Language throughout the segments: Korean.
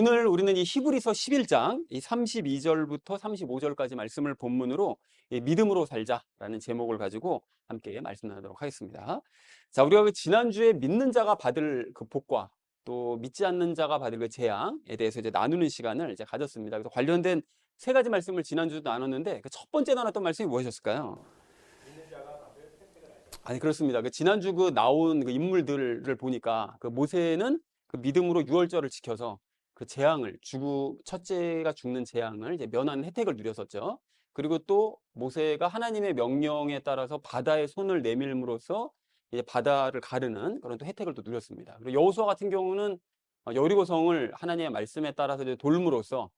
오늘 우리는 이 히브리서 11장 이 32절부터 35절까지 말씀을 본문으로 믿음으로 살자라는 제목을 가지고 함께 말씀 나누도록 하겠습니다. 자, 우리가 그 지난주에 믿는 자가 받을 그 복과 또 믿지 않는 자가 받을 그 재앙에 대해서 이제 나누는 시간을 이제 가졌습니다. 그래서 관련된 세 가지 말씀을 지난주도 나눴는데 그 첫 번째 나눴던 말씀이 무엇이었을까요? 아니, 그렇습니다. 그 지난주 그 나온 그 인물들을 보니까 그 모세는 그 믿음으로 유월절을 지켜서 그 재앙을 첫째가 죽는 재앙을 이제 면하는 혜택을 누렸었죠. 그리고 또 모세가 하나님의 명령에 따라서 바다에 손을 내밀므로써 이제 바다를 가르는 그런 또 혜택을 또 누렸습니다. 그리고 여호수아 같은 경우는 여리고성을 하나님의 말씀에 따라서 이제 돌므로써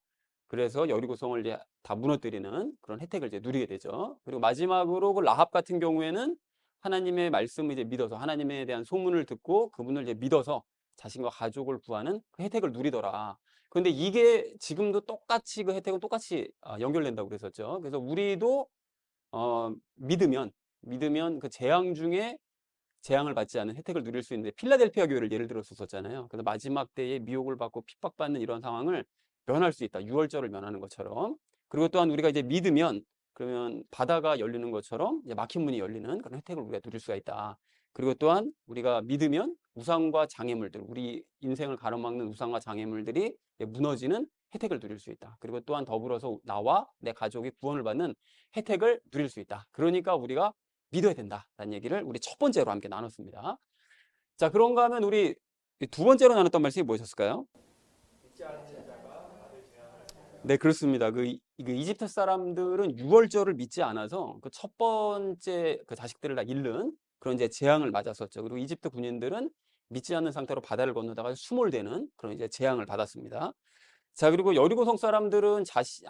그래서 여리고성을 이제 다 무너뜨리는 그런 혜택을 이제 누리게 되죠. 그리고 마지막으로 그 라합 같은 경우에는 하나님의 말씀을 이제 믿어서 하나님에 대한 소문을 듣고 그분을 이제 믿어서 자신과 가족을 구하는 그 혜택을 누리더라. 그런데 이게 지금도 똑같이 그 혜택은 똑같이 연결된다고 그랬었죠. 그래서 우리도 믿으면 그 재앙 중에 재앙을 받지 않은 혜택을 누릴 수 있는데 필라델피아 교회를 예를 들어서 썼잖아요. 그래서 마지막 때에 미혹을 받고 핍박받는 이런 상황을 면할 수 있다. 유월절을 면하는 것처럼. 그리고 또한 우리가 이제 믿으면 그러면 바다가 열리는 것처럼 이제 막힌 문이 열리는 그런 혜택을 우리가 누릴 수가 있다. 그리고 또한 우리가 믿으면 우상과 장애물들, 우리 인생을 가로막는 우상과 장애물들이 무너지는 혜택을 누릴 수 있다. 그리고 또한 더불어서 나와 내 가족이 구원을 받는 혜택을 누릴 수 있다. 그러니까 우리가 믿어야 된다라는 얘기를 우리 첫 번째로 함께 나눴습니다. 자, 그런가 하면 우리 두 번째로 나눴던 말씀이 무엇이었을까요? 네, 그렇습니다. 그 이집트 사람들은 유월절을 믿지 않아서 그 첫 번째 그 자식들을 다 잃는 그런 이제 재앙을 맞았었죠. 그리고 이집트 군인들은 믿지 않는 상태로 바다를 건너다가 수몰되는 그런 이제 재앙을 받았습니다. 자, 그리고 여리고성 사람들은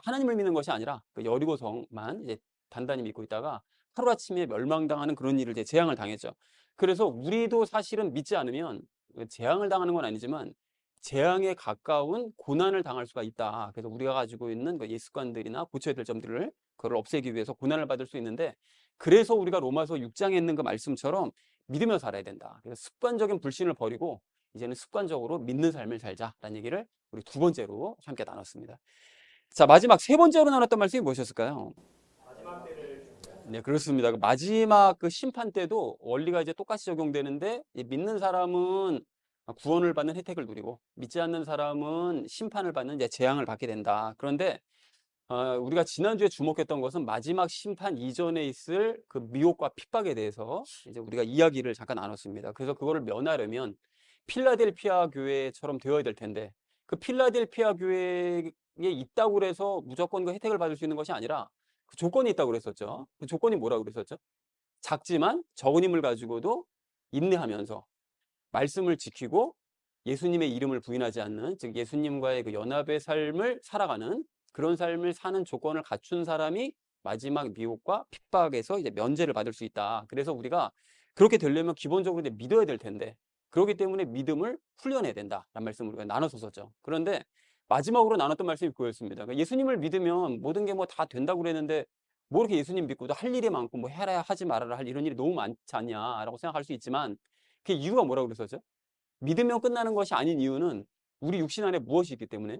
하나님을 믿는 것이 아니라 그 여리고성만 이제 단단히 믿고 있다가 하루아침에 멸망당하는 그런 일을 이제 재앙을 당했죠. 그래서 우리도 사실은 믿지 않으면 그 재앙을 당하는 건 아니지만 재앙에 가까운 고난을 당할 수가 있다. 그래서 우리가 가지고 있는 그 습관들이나 고쳐야 될 점들을 그걸 없애기 위해서 고난을 받을 수 있는데 그래서 우리가 로마서 6장에 있는 그 말씀처럼 믿으며 살아야 된다. 그래서 습관적인 불신을 버리고 이제는 습관적으로 믿는 삶을 살자라는 얘기를 우리 두 번째로 함께 나눴습니다. 자, 마지막 세 번째로 나눴던 말씀이 무엇이었을까요? 네, 그렇습니다. 그 마지막 그 심판 때도 원리가 이제 똑같이 적용되는데 이 믿는 사람은 구원을 받는 혜택을 누리고 믿지 않는 사람은 심판을 받는 이제 재앙을 받게 된다. 그런데 우리가 지난주에 주목했던 것은 마지막 심판 이전에 있을 그 미혹과 핍박에 대해서 이제 우리가 이야기를 잠깐 나눴습니다. 그래서 그거를 면하려면 필라델피아 교회처럼 되어야 될 텐데 그 필라델피아 교회에 있다고 그래서 무조건 그 혜택을 받을 수 있는 것이 아니라 그 조건이 있다고 그랬었죠. 그 조건이 뭐라고 그랬었죠? 작지만 적은 힘을 가지고도 인내하면서 말씀을 지키고 예수님의 이름을 부인하지 않는, 즉 예수님과의 그 연합의 삶을 살아가는 그런 삶을 사는 조건을 갖춘 사람이 마지막 미혹과 핍박에서 이제 면제를 받을 수 있다. 그래서 우리가 그렇게 되려면 기본적으로 이제 믿어야 될 텐데 그렇기 때문에 믿음을 훈련해야 된다라는 말씀을 우리가 나눠서 썼죠. 그런데 마지막으로 나눴던 말씀이 그거였습니다. 그러니까 예수님을 믿으면 모든 게 뭐 다 된다고 그랬는데 뭐 이렇게 예수님 믿고도 할 일이 많고 뭐 해라 하지 말아라 할 이런 일이 너무 많지 않냐라고 생각할 수 있지만 그 이유가 뭐라고 그랬었죠? 믿으면 끝나는 것이 아닌 이유는 우리 육신 안에 무엇이 있기 때문에?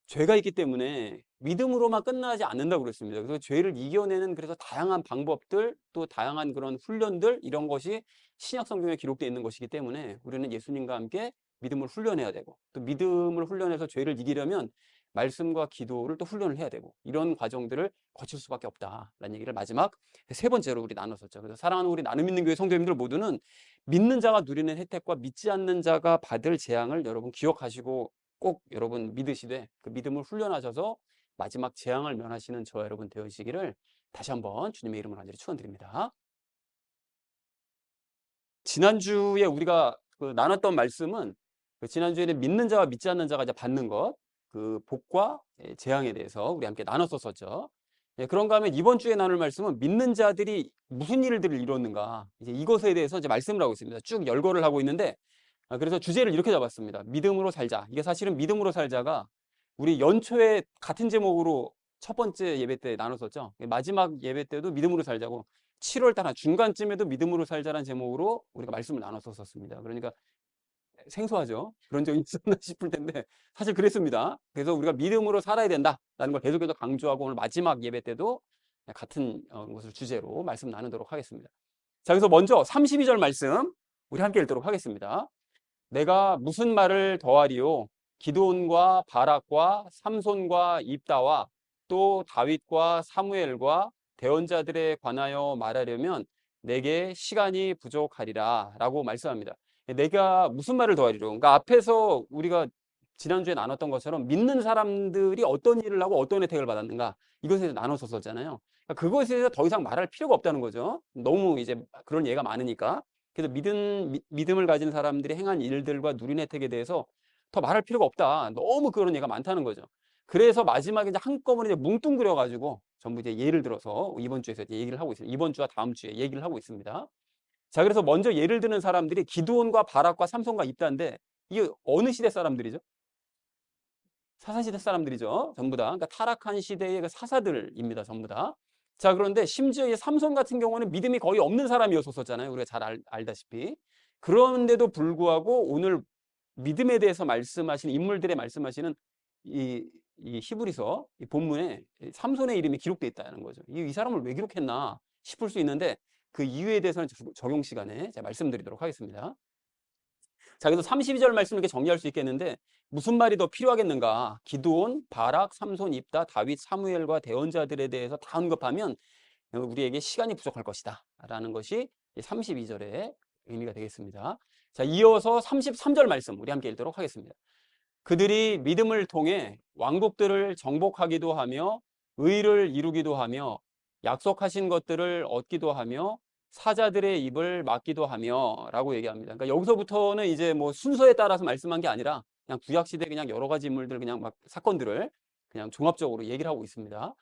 죄가 있기 때문에 믿음으로만 끝나지 않는다고 그랬습니다. 그래서 죄를 이겨내는 그래서 다양한 방법들 또 다양한 그런 훈련들 이런 것이 신약 성경에 기록되어 있는 것이기 때문에 우리는 예수님과 함께 믿음을 훈련해야 되고 또 믿음을 훈련해서 죄를 이기려면 말씀과 기도를 또 훈련을 해야 되고 이런 과정들을 거칠 수밖에 없다라는 얘기를 마지막 세 번째로 우리 나눴었죠. 그래서 사랑하는 우리 나눔 있는 교회 성도님들 모두는 믿는 자가 누리는 혜택과 믿지 않는 자가 받을 재앙을 여러분 기억하시고 꼭 여러분 믿으시되 그 믿음을 훈련하셔서 마지막 재앙을 면하시는 저와 여러분 되시기를 다시 한번 주님의 이름으로 간절히 축원드립니다. 지난주에 우리가 그 나눴던 말씀은 그 지난주에는 믿는 자와 믿지 않는 자가 이제 받는 것, 그 복과 재앙에 대해서 우리 함께 나눴었죠. 예, 그런가 하면 이번 주에 나눌 말씀은 믿는 자들이 무슨 일들을 이뤘는가 이제 이것에 대해서 이제 말씀을 하고 있습니다. 쭉 열거를 하고 있는데 그래서 주제를 이렇게 잡았습니다. 믿음으로 살자. 이게 사실은 믿음으로 살자가 우리 연초에 같은 제목으로 첫 번째 예배 때 나눴었죠. 마지막 예배 때도 믿음으로 살자고 7월 달 중간쯤에도 믿음으로 살자라는 제목으로 우리가 말씀을 나눴었습니다. 그러니까 생소하죠. 그런 적이 있었나 싶을 텐데 사실 그랬습니다. 그래서 우리가 믿음으로 살아야 된다라는 걸 계속해서 강조하고 오늘 마지막 예배 때도 같은 것을 주제로 말씀 나누도록 하겠습니다. 자, 그래서 먼저 32절 말씀 우리 함께 읽도록 하겠습니다. 내가 무슨 말을 더하리요? 기드온과 바락과 삼손과 입다와 또 다윗과 사무엘과 대언자들에 관하여 말하려면 내게 시간이 부족하리라 라고 말씀합니다. 내가 무슨 말을 더하리요? 그러니까 앞에서 우리가 지난주에 나눴던 것처럼 믿는 사람들이 어떤 일을 하고 어떤 혜택을 받았는가 이것에 대해서 나눴었잖아요. 그러니까 그것에 대해서 더 이상 말할 필요가 없다는 거죠. 너무 이제 그런 예가 많으니까. 그래서 믿음을 가진 사람들이 행한 일들과 누린 혜택에 대해서 더 말할 필요가 없다. 너무 그런 예가 많다는 거죠. 그래서 마지막에 이제 한꺼번에 이제 뭉뚱그려 가지고 전부 이제 예를 들어서 이번 주에서 이제 얘기를 하고 있습니다. 이번 주와 다음 주에 얘기를 하고 있습니다. 자, 그래서 먼저 예를 드는 사람들이 기드온과 바락과 삼손과 입다인데 이게 어느 시대 사람들이죠? 사사시대 사람들이죠. 전부 다. 그러니까 타락한 시대의 그 사사들입니다. 전부 다. 자, 그런데 심지어 이 삼손 같은 경우는 믿음이 거의 없는 사람이었었잖아요. 우리가 잘 알다시피. 그런데도 불구하고 오늘 믿음에 대해서 말씀하시는 인물들의 말씀하시는 이 히브리서 이 본문에 삼손의 이름이 기록되어 있다는 거죠. 이 사람을 왜 기록했나 싶을 수 있는데 그 이유에 대해서는 적용 시간에 제가 말씀드리도록 하겠습니다. 자, 그래서 32절 말씀을 이렇게 정리할 수 있겠는데 무슨 말이 더 필요하겠는가? 기드온, 바락, 삼손, 입다, 다윗, 사무엘과 대언자들에 대해서 다 언급하면 우리에게 시간이 부족할 것이다 라는 것이 32절의 의미가 되겠습니다. 자, 이어서 33절 말씀 우리 함께 읽도록 하겠습니다. 그들이 믿음을 통해 왕국들을 정복하기도 하며 의를 이루기도 하며 약속하신 것들을 얻기도 하며 사자들의 입을 막기도 하며 라고 얘기합니다. 그러니까 여기서부터는 이제 뭐 순서에 따라서 말씀한 게 아니라 그냥 구약시대 그냥 여러 가지 인물들 그냥 막 사건들을 그냥 종합적으로 얘기를 하고 있습니다.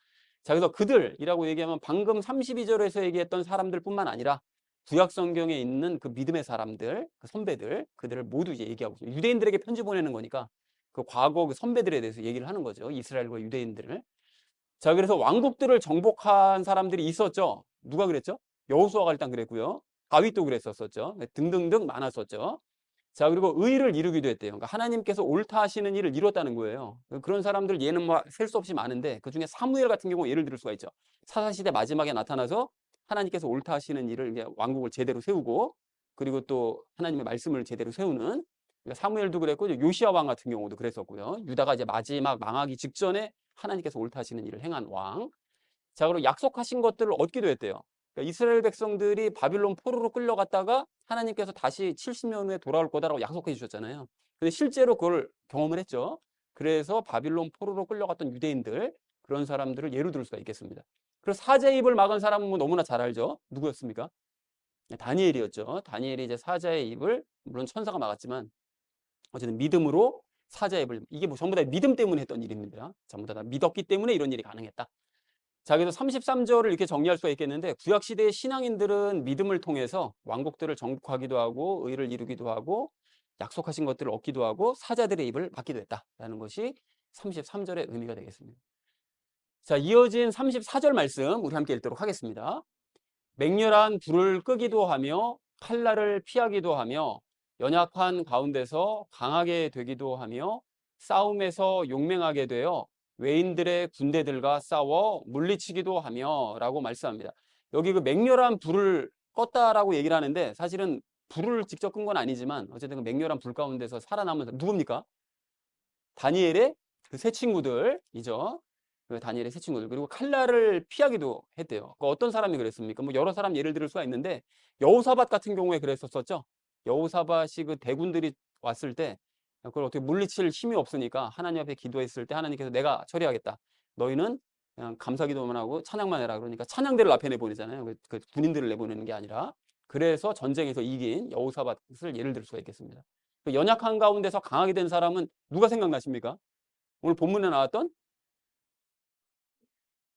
자, 그래서 그들이라고 얘기하면 방금 32절에서 얘기했던 사람들뿐만 아니라 구약 성경에 있는 그 믿음의 사람들, 그 선배들, 그들을 모두 이제 얘기하고 있어요. 유대인들에게 편지 보내는 거니까 그 과거 그 선배들에 대해서 얘기를 하는 거죠. 이스라엘과 유대인들을. 자, 그래서 왕국들을 정복한 사람들이 있었죠. 누가 그랬죠? 여호수아가 일단 그랬고요. 다윗도 그랬었죠. 등등등 많았었죠. 자, 그리고 의를 이루기도 했대요. 그러니까 하나님께서 옳다 하시는 일을 이뤘다는 거예요. 그런 사람들 예는 뭐 셀 수 없이 많은데 그중에 사무엘 같은 경우 예를 들을 수가 있죠. 사사시대 마지막에 나타나서 하나님께서 옳다 하시는 일을 왕국을 제대로 세우고 그리고 또 하나님의 말씀을 제대로 세우는 그러니까 사무엘도 그랬고 요시야 왕 같은 경우도 그랬었고요. 유다가 이제 마지막 망하기 직전에 하나님께서 옳다 하시는 일을 행한 왕. 자, 그리고 약속하신 것들을 얻기도 했대요. 그러니까 이스라엘 백성들이 바빌론 포로로 끌려갔다가 하나님께서 다시 70년 후에 돌아올 거다라고 약속해 주셨잖아요. 근데 실제로 그걸 경험을 했죠. 그래서 바빌론 포로로 끌려갔던 유대인들 그런 사람들을 예로 들 수가 있겠습니다. 그래서 사자의 입을 막은 사람은 뭐 너무나 잘 알죠. 누구였습니까? 다니엘이었죠. 다니엘이 이제 사자의 입을 물론 천사가 막았지만 어쨌든 믿음으로 사자의 입을 이게 뭐 전부 다 믿음 때문에 했던 일입니다. 전부 다 믿었기 때문에 이런 일이 가능했다. 자, 그래서 33절을 이렇게 정리할 수가 있겠는데 구약시대의 신앙인들은 믿음을 통해서 왕국들을 정복하기도 하고 의를 이루기도 하고 약속하신 것들을 얻기도 하고 사자들의 입을 막기도 했다라는 것이 33절의 의미가 되겠습니다. 자, 이어진 34절 말씀 우리 함께 읽도록 하겠습니다. 맹렬한 불을 끄기도 하며 칼날을 피하기도 하며 연약한 가운데서 강하게 되기도 하며 싸움에서 용맹하게 되어 외인들의 군대들과 싸워 물리치기도 하며 라고 말씀합니다. 여기 그 맹렬한 불을 껐다라고 얘기를 하는데 사실은 불을 직접 끈 건 아니지만 어쨌든 그 맹렬한 불 가운데서 살아남은 누굽니까? 다니엘의 그 세 친구들이죠. 그 다니엘의 세 친구들. 그리고 칼날을 피하기도 했대요. 그 어떤 사람이 그랬습니까? 뭐 여러 사람 예를 들을 수가 있는데 여호사밧 같은 경우에 그랬었죠. 여호사밧이 그 대군들이 왔을 때 그걸 어떻게 물리칠 힘이 없으니까 하나님 앞에 기도했을 때 하나님께서 내가 처리하겠다. 너희는 그냥 감사기도만 하고 찬양만 해라. 그러니까 찬양대를 앞에 내보내잖아요. 그 군인들을 내보내는 게 아니라. 그래서 전쟁에서 이긴 여호사밧을 예를 들 수가 있겠습니다. 그 연약한 가운데서 강하게 된 사람은 누가 생각나십니까? 오늘 본문에 나왔던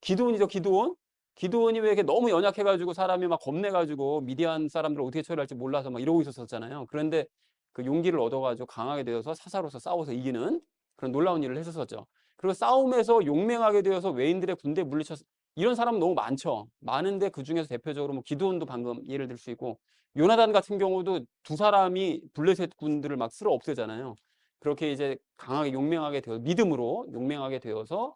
기드온이죠, 기드온. 기드온이 왜 이렇게 너무 연약해가지고 사람이 막 겁내가지고 미디안 사람들을 어떻게 처리할지 몰라서 막 이러고 있었잖아요. 그런데 그 용기를 얻어가지고 강하게 되어서 사사로서 싸워서 이기는 그런 놀라운 일을 했었죠. 그리고 싸움에서 용맹하게 되어서 외인들의 군대에 물리쳤 이런 사람 너무 많죠. 많은데 그중에서 대표적으로 뭐 기드온도 방금 예를 들 수 있고, 요나단 같은 경우도 두 사람이 블레셋 군들을 막 쓸어 없애잖아요. 그렇게 이제 강하게 용맹하게 되어 믿음으로 용맹하게 되어서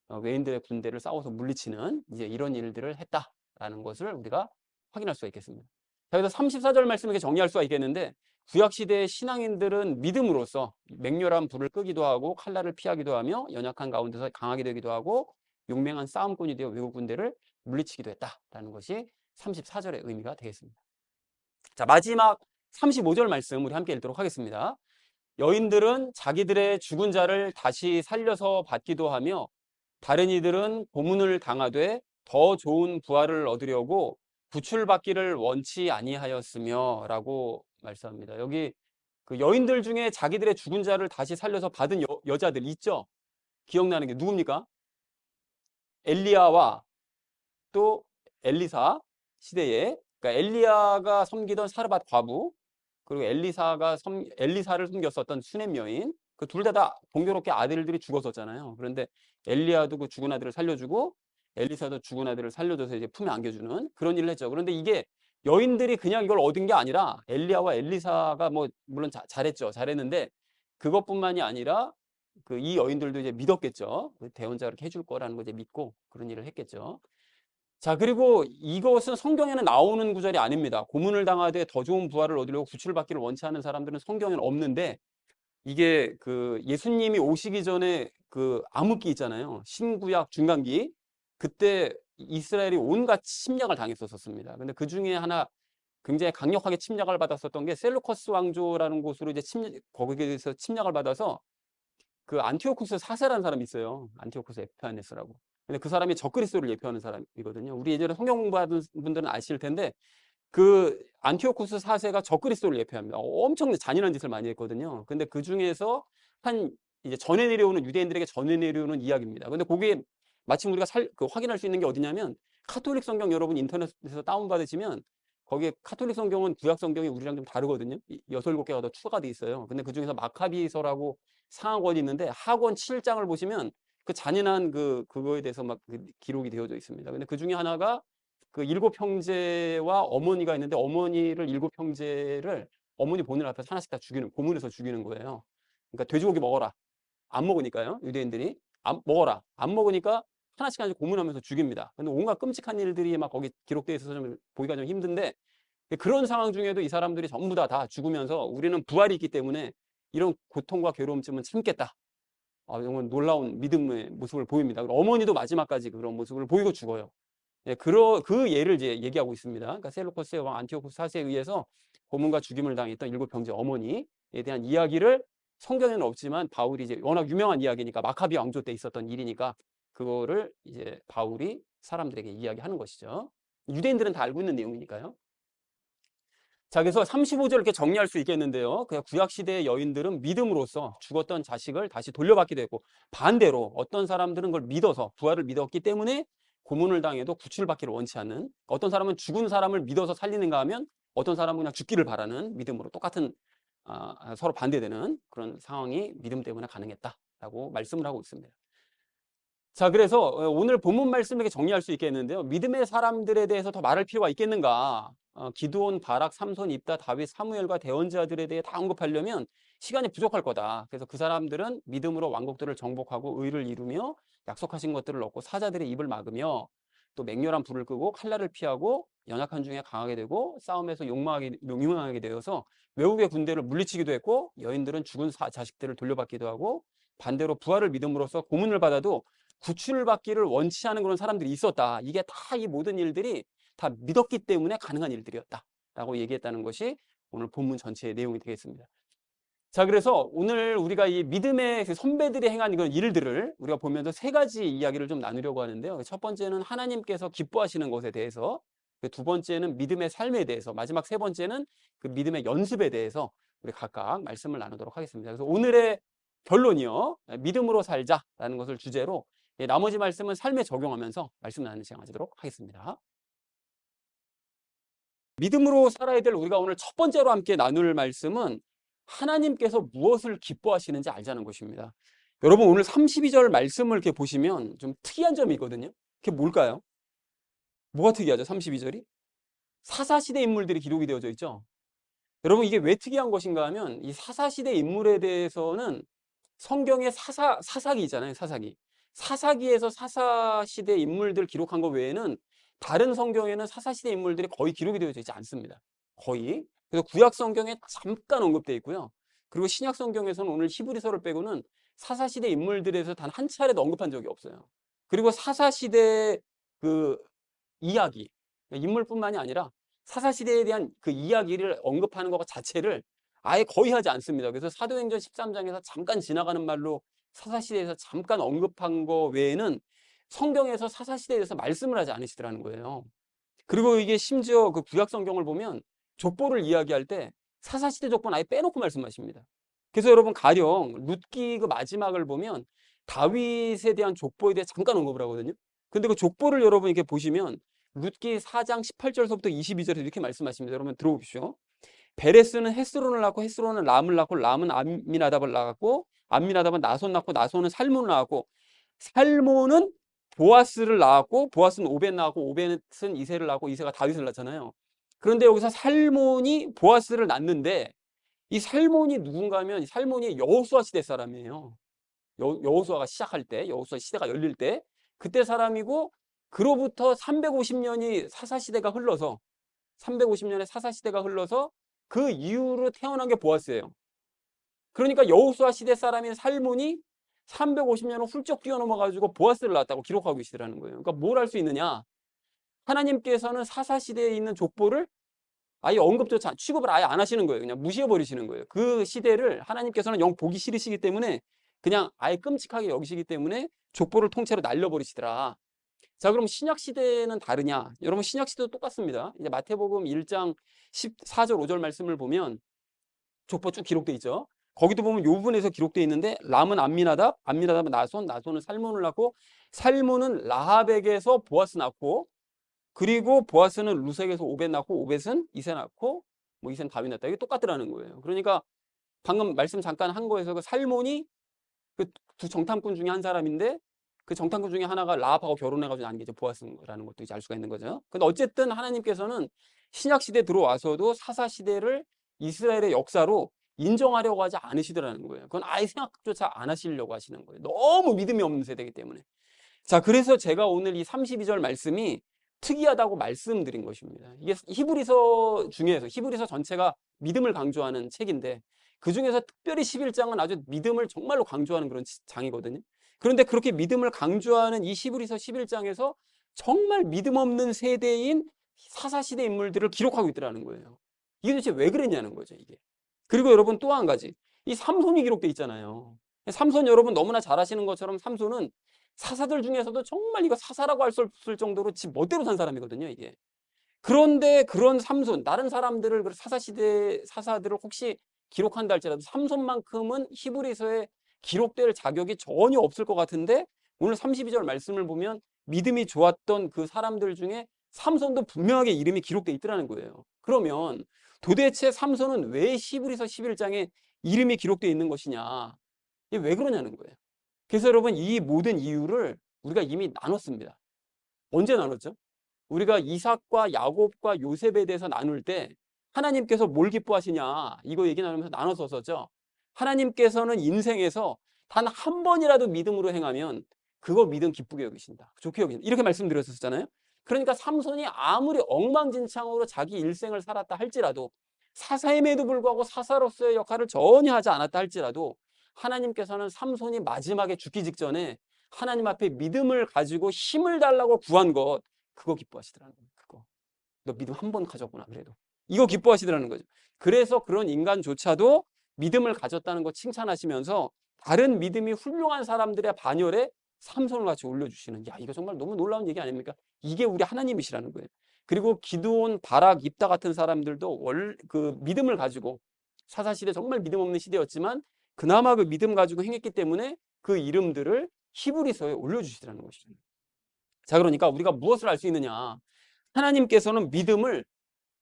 외인들의 군대를 싸워서 물리치는 이제 이런 일들을 했다라는 것을 우리가 확인할 수가 있겠습니다. 자, 그래서 34절 말씀을 이렇게 정리할 수가 있겠는데, 구약 시대의 신앙인들은 믿음으로써 맹렬한 불을 끄기도 하고 칼날을 피하기도 하며 연약한 가운데서 강하게 되기도 하고 용맹한 싸움꾼이 되어 외국 군대를 물리치기도 했다라는 것이 34절의 의미가 되겠습니다. 자, 마지막 35절 말씀 우리 함께 읽도록 하겠습니다. 여인들은 자기들의 죽은 자를 다시 살려서 받기도 하며 다른 이들은 고문을 당하되 더 좋은 부활을 얻으려고 구출받기를 원치 아니하였으며 라고 말씀합니다. 여기 그 여인들 중에 자기들의 죽은 자를 다시 살려서 받은 여자들 있죠? 기억나는 게 누굽니까? 엘리야와 또 엘리사 시대에, 그러니까 엘리야가 섬기던 사르밧 과부, 그리고 엘리사를 섬겼었던 수넴 여인, 그 둘 다 공교롭게 아들들이 죽었었잖아요. 그런데 엘리야도 그 죽은 아들을 살려주고 엘리사도 죽은 아들을 살려줘서 이제 품에 안겨주는 그런 일을 했죠. 그런데 이게 여인들이 그냥 이걸 얻은 게 아니라 엘리야와 엘리사가 뭐 물론 잘했죠. 잘했는데 그것뿐만이 아니라 그 이 여인들도 이제 믿었겠죠. 대언자 그렇게 해줄 거라는 걸 이제 믿고 그런 일을 했겠죠. 자, 그리고 이것은 성경에는 나오는 구절이 아닙니다. 고문을 당하되 더 좋은 부활을 얻으려고 구출받기를 원치 않는 사람들은 성경에는 없는데, 이게 그 예수님이 오시기 전에 그 암흑기 있잖아요. 신구약 중간기. 그때 이스라엘이 온갖 침략을 당했었습니다. 근데 그 중에 하나 굉장히 강력하게 침략을 받았었던 게 셀루커스 왕조라는 곳으로 이제 거기에서 침략을 받아서 그 안티오쿠스 4세라는 사람이 있어요. 안티오쿠스 에피파네스라고. 근데 그 사람이 적그리스도를 예표하는 사람이거든요. 우리 예전에 성경 공부하던 분들은 아실 텐데 그 안티오쿠스 4세가 적그리스도를 예표합니다. 엄청 잔인한 짓을 많이 했거든요. 근데 그 중에서 한 이제 전해 내려오는 유대인들에게 전해 내려오는 이야기입니다. 근데 거기에 마침 우리가 확인할 수 있는 게 어디냐면, 카톨릭 성경 여러분 인터넷에서 다운받으시면 거기에 카톨릭 성경은 구약 성경이 우리랑 좀 다르거든요. 6, 7개가 더 추가돼 있어요. 근데 그 중에서 마카비서라고 상하권이 있는데 하권 7장을 보시면 그 잔인한 그거에 대해서 막 기록이 되어져 있습니다. 근데 그 중에 하나가 그 7형제와 어머니가 있는데 어머니를 7형제를 어머니 보는 앞에서 하나씩 다 고문해서 죽이는 거예요. 그러니까 돼지고기 먹어라. 안 먹으니까요. 유대인들이 먹어라. 안 먹으니까 하나씩 고문하면서 죽입니다. 근데 온갖 끔찍한 일들이 막 거기 기록되어 있어서 좀 보기가 좀 힘든데, 그런 상황 중에도 이 사람들이 전부 다 죽으면서 우리는 부활이 있기 때문에 이런 고통과 괴로움쯤은 참겠다. 이건 놀라운 믿음의 모습을 보입니다. 어머니도 마지막까지 그런 모습을 보이고 죽어요. 예, 그 예를 이제 얘기하고 있습니다. 그러니까 셀루커스의 왕 안티오쿠스 4세에 의해서 고문과 죽임을 당했던 7형제 어머니에 대한 이야기를 성경에는 없지만 바울이 이제 워낙 유명한 이야기니까 마카비 왕조 때 있었던 일이니까 그거를 이제 바울이 사람들에게 이야기하는 것이죠. 유대인들은 다 알고 있는 내용이니까요. 자, 그래서 35절 이렇게 정리할 수 있겠는데요. 그냥 구약시대의 여인들은 믿음으로써 죽었던 자식을 다시 돌려받기도 했고, 반대로 어떤 사람들은 그걸 믿어서 부활을 믿었기 때문에 고문을 당해도 구출받기를 원치 않는, 어떤 사람은 죽은 사람을 믿어서 살리는가 하면 어떤 사람은 그냥 죽기를 바라는 믿음으로 똑같은 서로 반대되는 그런 상황이 믿음 때문에 가능했다라고 말씀을 하고 있습니다. 자, 그래서 오늘 본문 말씀 이렇게 정리할 수 있겠는데요. 믿음의 사람들에 대해서 더 말할 필요가 있겠는가? 기드온, 바락, 삼손, 입다, 다윗, 사무엘과 대언자들에 대해 다 언급하려면 시간이 부족할 거다. 그래서 그 사람들은 믿음으로 왕국들을 정복하고 의를 이루며 약속하신 것들을 얻고 사자들의 입을 막으며 또 맹렬한 불을 끄고 칼날을 피하고 연약한 중에 강하게 되고 싸움에서 용맹하게 되어서 외국의 군대를 물리치기도 했고, 여인들은 죽은 자식들을 돌려받기도 하고, 반대로 부활을 믿음으로써 고문을 받아도 구출을 받기를 원치 않은 그런 사람들이 있었다. 이게 다 이 모든 일들이 다 믿었기 때문에 가능한 일들이었다라고 얘기했다는 것이 오늘 본문 전체의 내용이 되겠습니다. 자, 그래서 오늘 우리가 이 믿음의 선배들이 행한 이런 일들을 우리가 보면서 세 가지 이야기를 좀 나누려고 하는데요. 첫 번째는 하나님께서 기뻐하시는 것에 대해서, 두 번째는 믿음의 삶에 대해서, 마지막 세 번째는 그 믿음의 연습에 대해서 우리 각각 말씀을 나누도록 하겠습니다. 그래서 오늘의 결론이요, 믿음으로 살자라는 것을 주제로 나머지 말씀은 삶에 적용하면서 말씀 나누는 시간 가지도록 하겠습니다. 믿음으로 살아야 될 우리가 오늘 첫 번째로 함께 나눌 말씀은 하나님께서 무엇을 기뻐하시는지 알자는 것입니다. 여러분, 오늘 32절 말씀을 이렇게 보시면 좀 특이한 점이 있거든요. 그게 뭘까요? 뭐가 특이하죠? 32절이? 사사시대 인물들이 기록이 되어져 있죠. 여러분 이게 왜 특이한 것인가 하면 이 사사시대 인물에 대해서는 성경에 사사기 있잖아요. 사사기. 사사기에서 사사시대 인물들 기록한 것 외에는 다른 성경에는 사사시대 인물들이 거의 기록이 되어져 있지 않습니다. 거의. 그래서 구약 성경에 잠깐 언급되어 있고요. 그리고 신약 성경에서는 오늘 히브리서를 빼고는 사사시대 인물들에 대해서 단 한 차례도 언급한 적이 없어요. 그리고 사사시대 그 이야기, 인물뿐만이 아니라 사사시대에 대한 그 이야기를 언급하는 것 자체를 아예 거의 하지 않습니다. 그래서 사도행전 13장에서 잠깐 지나가는 말로 사사시대에서 잠깐 언급한 거 외에는 성경에서 사사시대에 대해서 말씀을 하지 않으시더라는 거예요. 그리고 이게 심지어 그 구약 성경을 보면 족보를 이야기할 때 사사시대 족보는 아예 빼놓고 말씀하십니다. 그래서 여러분 가령 룻기 그 마지막을 보면 다윗에 대한 족보에 대해 잠깐 언급을 하거든요. 근데 그 족보를 여러분 이렇게 보시면 룻기 4장 18절서부터 22절에 이렇게 말씀하십니다. 여러분 들어보십시오. 베레스는 헤스론을 낳고 헤스론은 람을 낳고 람은 암미나답을 낳았고 암미나답은 나손 낳고 나손은 살몬을 낳았고 살몬은 보아스를 낳았고 보아스는 오벳 낳았고 오벳은 이새를 낳고 이새가 다윗을 낳잖아요. 그런데 여기서 살몬이 보아스를 낳는데 이 살몬이 누군가 하면 살몬이 여호수아 시대 사람이에요. 여호수아가 시작할 때 여호수아 시대가 열릴 때 그때 사람이고 그로부터 350년이 사사시대가 흘러서 350년의 사사시대가 흘러서 그 이후로 태어난 게 보아스예요. 그러니까 여호수아 시대 사람인 살몬이 350년을 훌쩍 뛰어넘어가지고 보아스를 낳았다고 기록하고 계시더라는 거예요. 그러니까 뭘 할 수 있느냐? 하나님께서는 사사시대에 있는 족보를 아예 언급조차 취급을 아예 안 하시는 거예요. 그냥 무시해버리시는 거예요. 그 시대를 하나님께서는 영 보기 싫으시기 때문에 그냥 아예 끔찍하게 여기시기 때문에 족보를 통째로 날려버리시더라. 자, 그럼 신약 시대는 다르냐? 여러분 신약 시대도 똑같습니다. 이제 마태복음 1장 14절 5절 말씀을 보면 족보 쭉 기록돼 있죠. 거기도 보면 요 부분에서 기록돼 있는데 람은 암미나답, 암미나답은 나손, 나손은 살몬을 낳고 살몬은 라합에게서 보아스 낳고 그리고 보아스는 루색에서 오벳 낳고 오벳은 이새 낳고 뭐 이새는 다윗 낳다. 이게 똑같더라는 거예요. 그러니까 방금 말씀 잠깐 한 거에서 그 살몬이 그 두 정탐꾼 중에 한 사람인데 그 정탐꾼 중에 하나가 라합하고 결혼해가지고 낳은 게 이제 보아스라는 것도 이제 알 수가 있는 거죠. 근데 어쨌든 하나님께서는 신약 시대 들어와서도 사사 시대를 이스라엘의 역사로 인정하려고 하지 않으시더라는 거예요. 그건 아예 생각조차 안 하시려고 하시는 거예요. 너무 믿음이 없는 세대이기 때문에. 자, 그래서 제가 오늘 이 32절 말씀이 특이하다고 말씀드린 것입니다. 이게 히브리서 중에서 히브리서 전체가 믿음을 강조하는 책인데 그 중에서 특별히 11장은 아주 믿음을 정말로 강조하는 그런 장이거든요. 그런데 그렇게 믿음을 강조하는 이 히브리서 11장에서 정말 믿음 없는 세대인 사사시대 인물들을 기록하고 있더라는 거예요. 이게 도대체 왜 그랬냐는 거죠, 이게. 그리고 여러분 또 한 가지. 이 삼손이 기록돼 있잖아요. 삼손 여러분 너무나 잘 아시는 것처럼 삼손은 사사들 중에서도 정말 이거 사사라고 할 수 없을 정도로 지 멋대로 산 사람이거든요, 이게. 그런데 그런 삼손, 다른 사람들을 사사시대 사사들을 혹시 기록한다 할지라도 삼손만큼은 히브리서에 기록될 자격이 전혀 없을 것 같은데 오늘 32절 말씀을 보면 믿음이 좋았던 그 사람들 중에 삼손도 분명하게 이름이 기록돼 있더라는 거예요. 그러면 도대체 삼손은 왜 히브리서 11장에 이름이 기록돼 있는 것이냐? 이게 왜 그러냐는 거예요. 그래서 여러분 이 모든 이유를 우리가 이미 나눴습니다. 언제 나눴죠? 우리가 이삭과 야곱과 요셉에 대해서 나눌 때 하나님께서 뭘 기뻐하시냐 이거 얘기 나누면서 나눠서 썼죠. 하나님께서는 인생에서 단 한 번이라도 믿음으로 행하면 그거 믿음 기쁘게 여기신다. 좋게 여기신다. 이렇게 말씀드렸었잖아요. 그러니까 삼손이 아무리 엉망진창으로 자기 일생을 살았다 할지라도 사사임에도 불구하고 사사로서의 역할을 전혀 하지 않았다 할지라도 하나님께서는 삼손이 마지막에 죽기 직전에 하나님 앞에 믿음을 가지고 힘을 달라고 구한 것 그거 기뻐하시더라는 거예요. 그거. 너 믿음 한 번 가졌구나 그래도. 이거 기뻐하시더라는 거죠. 그래서 그런 인간조차도 믿음을 가졌다는 거 칭찬하시면서 다른 믿음이 훌륭한 사람들의 반열에 삼손을 같이 올려주시는 야 이거 정말 너무 놀라운 얘기 아닙니까? 이게 우리 하나님이시라는 거예요. 그리고 기드온, 바락, 입다 같은 사람들도 그 믿음을 가지고 사사시대 정말 믿음 없는 시대였지만 그나마 그 믿음 가지고 행했기 때문에 그 이름들을 히브리서에 올려주시더라는 것이죠. 자, 그러니까 우리가 무엇을 알 수 있느냐? 하나님께서는 믿음을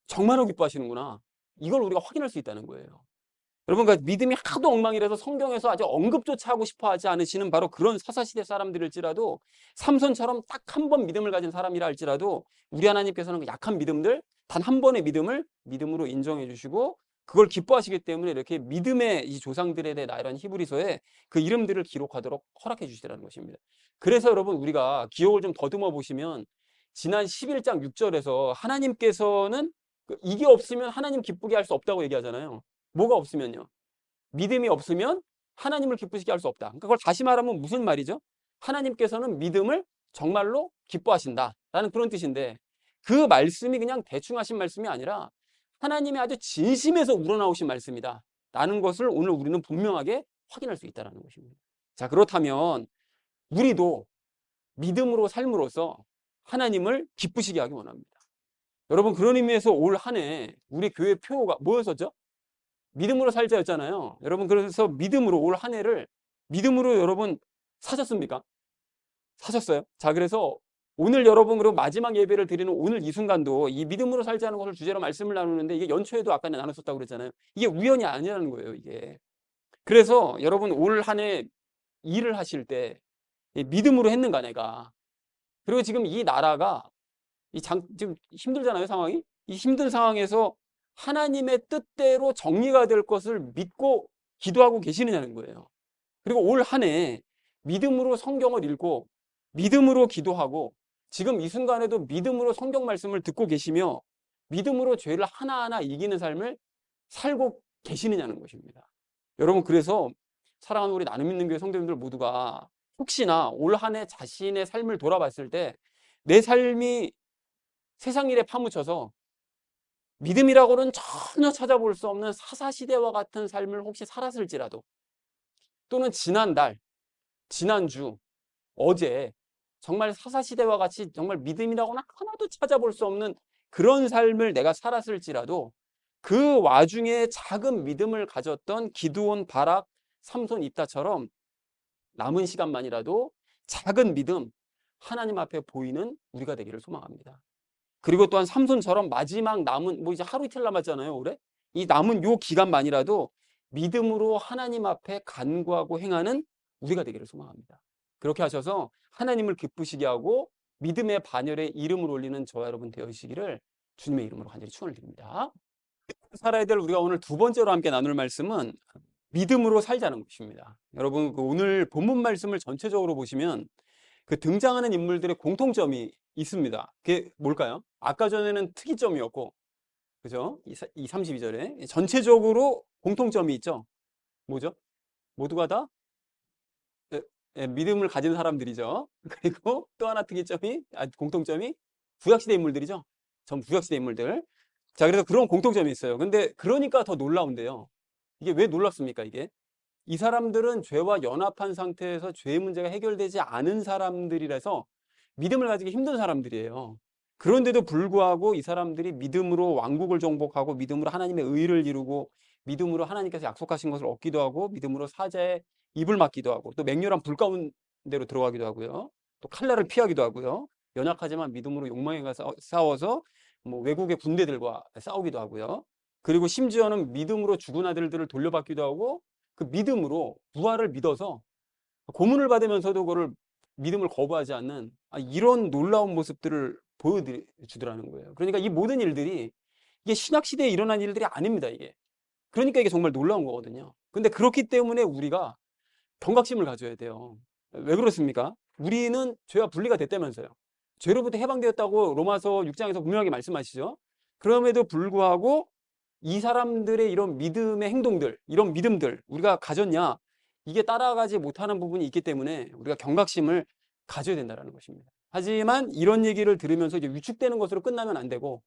정말로 기뻐하시는구나. 이걸 우리가 확인할 수 있다는 거예요. 여러분, 그 믿음이 하도 엉망이라서 성경에서 아주 언급조차 하고 싶어 하지 않으시는 바로 그런 사사시대 사람들일지라도, 삼손처럼 딱 한 번 믿음을 가진 사람이라 할지라도 우리 하나님께서는 그 약한 믿음들, 단 한 번의 믿음을 믿음으로 인정해 주시고 그걸 기뻐하시기 때문에 이렇게 믿음의 이 조상들에 대해 나열한 히브리서에 그 이름들을 기록하도록 허락해 주시라는 것입니다. 그래서 여러분, 우리가 기억을 좀 더듬어 보시면 지난 11장 6절에서 하나님께서는 이게 없으면 하나님 기쁘게 할 수 없다고 얘기하잖아요. 뭐가 없으면요? 믿음이 없으면 하나님을 기쁘시게 할 수 없다. 그러니까 그걸 다시 말하면 무슨 말이죠? 하나님께서는 믿음을 정말로 기뻐하신다라는 그런 뜻인데, 그 말씀이 그냥 대충 하신 말씀이 아니라 하나님의 아주 진심에서 우러나오신 말씀이다 라는 것을 오늘 우리는 분명하게 확인할 수 있다는 것입니다. 자, 그렇다면 우리도 믿음으로 삶으로써 하나님을 기쁘시게 하기 원합니다. 여러분, 그런 의미에서 올 한 해 우리 교회 표어가 뭐였었죠? 믿음으로 살자였잖아요. 여러분, 그래서 믿음으로 올 한 해를 믿음으로 여러분 사셨습니까? 사셨어요? 자, 그래서 오늘 여러분, 그리고 마지막 예배를 드리는 오늘 이 순간도 이 믿음으로 살자는 것을 주제로 말씀을 나누는데, 이게 연초에도 아까 나눴었다고 그랬잖아요. 이게 우연이 아니라는 거예요, 이게. 그래서 여러분, 올 한 해 일을 하실 때 믿음으로 했는가, 내가. 그리고 지금 이 나라가 지금 힘들잖아요, 상황이. 이 힘든 상황에서 하나님의 뜻대로 정리가 될 것을 믿고 기도하고 계시느냐는 거예요. 그리고 올 한 해 믿음으로 성경을 읽고 믿음으로 기도하고 지금 이 순간에도 믿음으로 성경 말씀을 듣고 계시며 믿음으로 죄를 하나하나 이기는 삶을 살고 계시느냐는 것입니다. 여러분, 그래서 사랑하는 우리 나눔 있는 교회 성도님들 모두가 혹시나 올 한 해 자신의 삶을 돌아봤을 때 내 삶이 세상 일에 파묻혀서 믿음이라고는 전혀 찾아볼 수 없는 사사시대와 같은 삶을 혹시 살았을지라도, 또는 지난달, 지난주, 어제 정말 사사시대와 같이 정말 믿음이라고는 하나도 찾아볼 수 없는 그런 삶을 내가 살았을지라도 그 와중에 작은 믿음을 가졌던 기드온, 바락, 삼손, 입다처럼 남은 시간만이라도 작은 믿음, 하나님 앞에 보이는 우리가 되기를 소망합니다. 그리고 또한 삼손처럼 마지막 남은 이제 하루 이틀 남았잖아요, 올해. 이 남은 요 기간만이라도 믿음으로 하나님 앞에 간구하고 행하는 우리가 되기를 소망합니다. 그렇게 하셔서 하나님을 기쁘시게 하고 믿음의 반열에 이름을 올리는 저와 여러분 되시기를 주님의 이름으로 간절히 축원을 드립니다. 살아야 될 우리가 오늘 두 번째로 함께 나눌 말씀은 믿음으로 살자는 것입니다. 여러분, 오늘 본문 말씀을 전체적으로 보시면 그 등장하는 인물들의 공통점이 있습니다. 그게 뭘까요? 아까 전에는 특이점이었고, 그죠? 이 32절에 전체적으로 공통점이 있죠. 뭐죠? 모두가 다 믿음을 가진 사람들이죠. 그리고 또 하나 특이점이, 공통점이 구약시대 인물들이죠. 전 구약시대 인물들. 자, 그래서 그런 공통점이 있어요. 근데 그러니까 더 놀라운데요. 이게 왜 놀랍습니까, 이게? 이 사람들은 죄와 연합한 상태에서 죄의 문제가 해결되지 않은 사람들이라서 믿음을 가지기 힘든 사람들이에요. 그런데도 불구하고 이 사람들이 믿음으로 왕국을 정복하고 믿음으로 하나님의 의를 이루고 믿음으로 하나님께서 약속하신 것을 얻기도 하고 믿음으로 사자의 입을 막기도 하고 또 맹렬한 불 가운데로 들어가기도 하고요. 또 칼날을 피하기도 하고요. 연약하지만 믿음으로 욕망에 가서 싸워서 외국의 군대들과 싸우기도 하고요. 그리고 심지어는 믿음으로 죽은 아들들을 돌려받기도 하고 그 믿음으로 부활을 믿어서 고문을 받으면서도 그거를 믿음을 거부하지 않는 이런 놀라운 모습들을 보여주더라는 거예요. 그러니까 이 모든 일들이 이게 신약시대에 일어난 일들이 아닙니다, 이게. 그러니까 이게 정말 놀라운 거거든요. 근데 그렇기 때문에 우리가 경각심을 가져야 돼요. 왜 그렇습니까? 우리는 죄와 분리가 됐다면서요. 죄로부터 해방되었다고 로마서 6장에서 분명하게 말씀하시죠. 그럼에도 불구하고 이 사람들의 이런 믿음의 행동들, 이런 믿음들 우리가 가졌냐? 이게 따라가지 못하는 부분이 있기 때문에 우리가 경각심을 가져야 된다는 것입니다. 하지만 이런 얘기를 들으면서 이제 위축되는 것으로 끝나면 안 되고,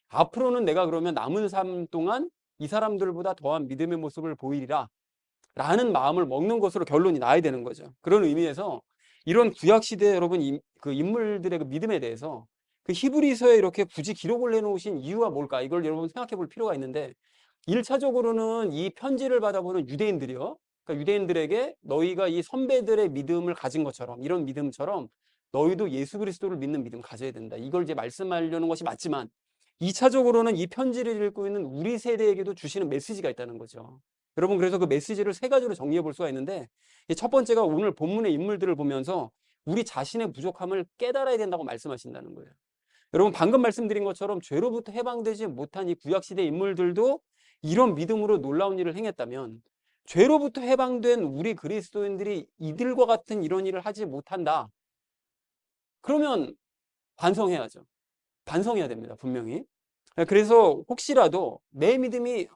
앞으로는 내가 그러면 남은 삶 동안 이 사람들보다 더한 믿음의 모습을 보이리라 라는 마음을 먹는 것으로 결론이 나야 되는 거죠. 그런 의미에서 이런 구약시대 여러분 그 인물들의 그 믿음에 대해서 그 히브리서에 이렇게 굳이 기록을 해놓으신 이유가 뭘까? 이걸 여러분 생각해 볼 필요가 있는데, 1차적으로는 이 편지를 받아보는 유대인들이요. 그러니까 유대인들에게 너희가 이 선배들의 믿음을 가진 것처럼, 이런 믿음처럼 너희도 예수 그리스도를 믿는 믿음 가져야 된다. 이걸 이제 말씀하려는 것이 맞지만, 2차적으로는 이 편지를 읽고 있는 우리 세대에게도 주시는 메시지가 있다는 거죠. 여러분 그래서 그 메시지를 세 가지로 정리해 볼 수가 있는데 이 첫 번째가 오늘 본문의 인물들을 보면서 우리 자신의 부족함을 깨달아야 된다고 말씀하신다는 거예요. 여러분 방금 말씀드린 것처럼 죄로부터 해방되지 못한 이 구약시대 인물들도 이런 믿음으로 놀라운 일을 행했다면 죄로부터 해방된 우리 그리스도인들이 이들과 같은 이런 일을 하지 못한다. 그러면 반성해야죠. 반성해야 됩니다. 분명히. 그래서 혹시라도 내 믿음이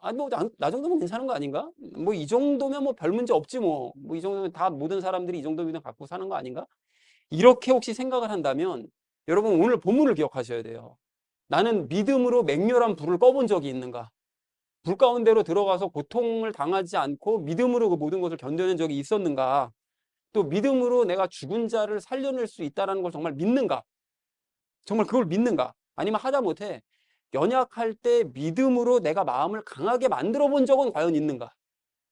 나 정도면 괜찮은 거 아닌가? 뭐 이 정도면 뭐 별 문제 없지 뭐. 뭐 이 정도면 다 모든 사람들이 이 정도 믿음 갖고 사는 거 아닌가? 이렇게 혹시 생각을 한다면 여러분 오늘 본문을 기억하셔야 돼요. 나는 믿음으로 맹렬한 불을 꺼본 적이 있는가? 불 가운데로 들어가서 고통을 당하지 않고 믿음으로 그 모든 것을 견뎌낸 적이 있었는가? 또 믿음으로 내가 죽은 자를 살려낼 수 있다는 걸 정말 믿는가? 정말 그걸 믿는가? 아니면 하다못해 연약할 때 믿음으로 내가 마음을 강하게 만들어 본 적은 과연 있는가?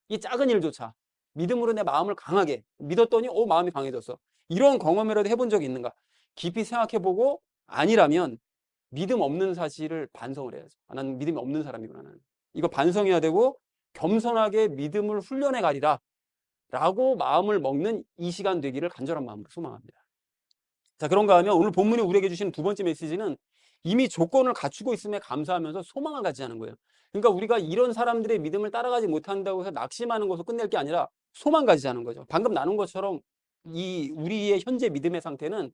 이 작은 일조차 믿음으로 내 마음을 강하게 믿었더니 마음이 강해졌어. 이런 경험이라도 해본 적이 있는가? 깊이 생각해보고 아니라면 믿음 없는 사실을 반성을 해야죠. 나는 믿음이 없는 사람이구나. 나는. 이거 반성해야 되고 겸손하게 믿음을 훈련해 가리라 라고 마음을 먹는 이 시간 되기를 간절한 마음으로 소망합니다. 자, 그런가 하면 오늘 본문이 우리에게 주신 두 번째 메시지는 이미 조건을 갖추고 있음에 감사하면서 소망을 가지자는 거예요. 그러니까 우리가 이런 사람들의 믿음을 따라가지 못한다고 해서 낙심하는 것을 끝낼 게 아니라 소망 가지자는 거죠. 방금 나눈 것처럼 이 우리의 현재 믿음의 상태는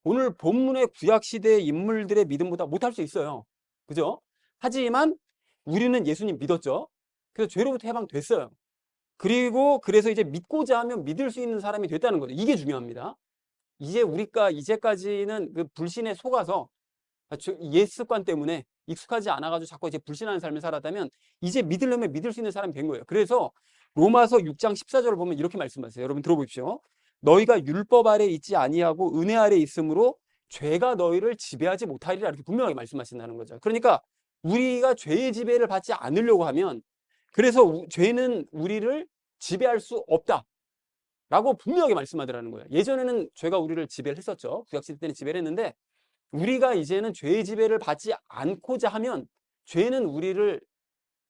오늘 본문의 구약시대의 인물들의 믿음보다 못할 수 있어요. 그죠? 하지만 우리는 예수님 믿었죠. 그래서 죄로부터 해방됐어요. 그리고 그래서 이제 믿고자 하면 믿을 수 있는 사람이 됐다는 거죠. 이게 중요합니다. 이제 우리가 이제까지는 그 불신에 속아서 옛 습관 때문에 익숙하지 않아가지고 자꾸 이제 불신하는 삶을 살았다면 이제 믿으려면 믿을 수 있는 사람이 된 거예요. 그래서 로마서 6장 14절을 보면 이렇게 말씀하세요. 여러분 들어보십시오. 너희가 율법 아래 있지 아니하고 은혜 아래 있으므로 죄가 너희를 지배하지 못하리라 이렇게 분명하게 말씀하신다는 거죠. 그러니까 우리가 죄의 지배를 받지 않으려고 하면 그래서 죄는 우리를 지배할 수 없다. 라고 분명하게 말씀하더라는 거예요. 예전에는 죄가 우리를 지배를 했었죠. 구약시대 때는 지배를 했는데 우리가 이제는 죄의 지배를 받지 않고자 하면 죄는 우리를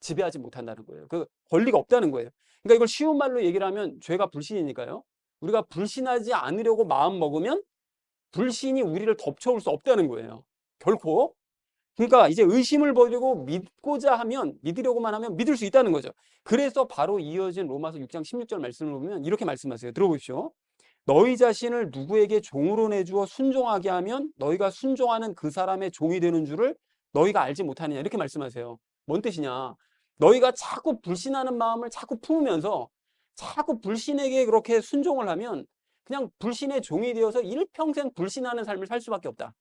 지배하지 못한다는 거예요. 그 권리가 없다는 거예요. 그러니까 이걸 쉬운 말로 얘기를 하면 죄가 불신이니까요. 우리가 불신하지 않으려고 마음 먹으면 불신이 우리를 덮쳐올 수 없다는 거예요. 결코. 그러니까 이제 의심을 버리고 믿고자 하면 믿으려고만 하면 믿을 수 있다는 거죠. 그래서 바로 이어진 로마서 6장 16절 말씀을 보면 이렇게 말씀하세요. 들어보십시오. 너희 자신을 누구에게 종으로 내주어 순종하게 하면 너희가 순종하는 그 사람의 종이 되는 줄을 너희가 알지 못하느냐 이렇게 말씀하세요. 뭔 뜻이냐? 너희가 자꾸 불신하는 마음을 자꾸 품으면서 자꾸 불신에게 그렇게 순종을 하면 그냥 불신의 종이 되어서 일평생 불신하는 삶을 살 수밖에 없다.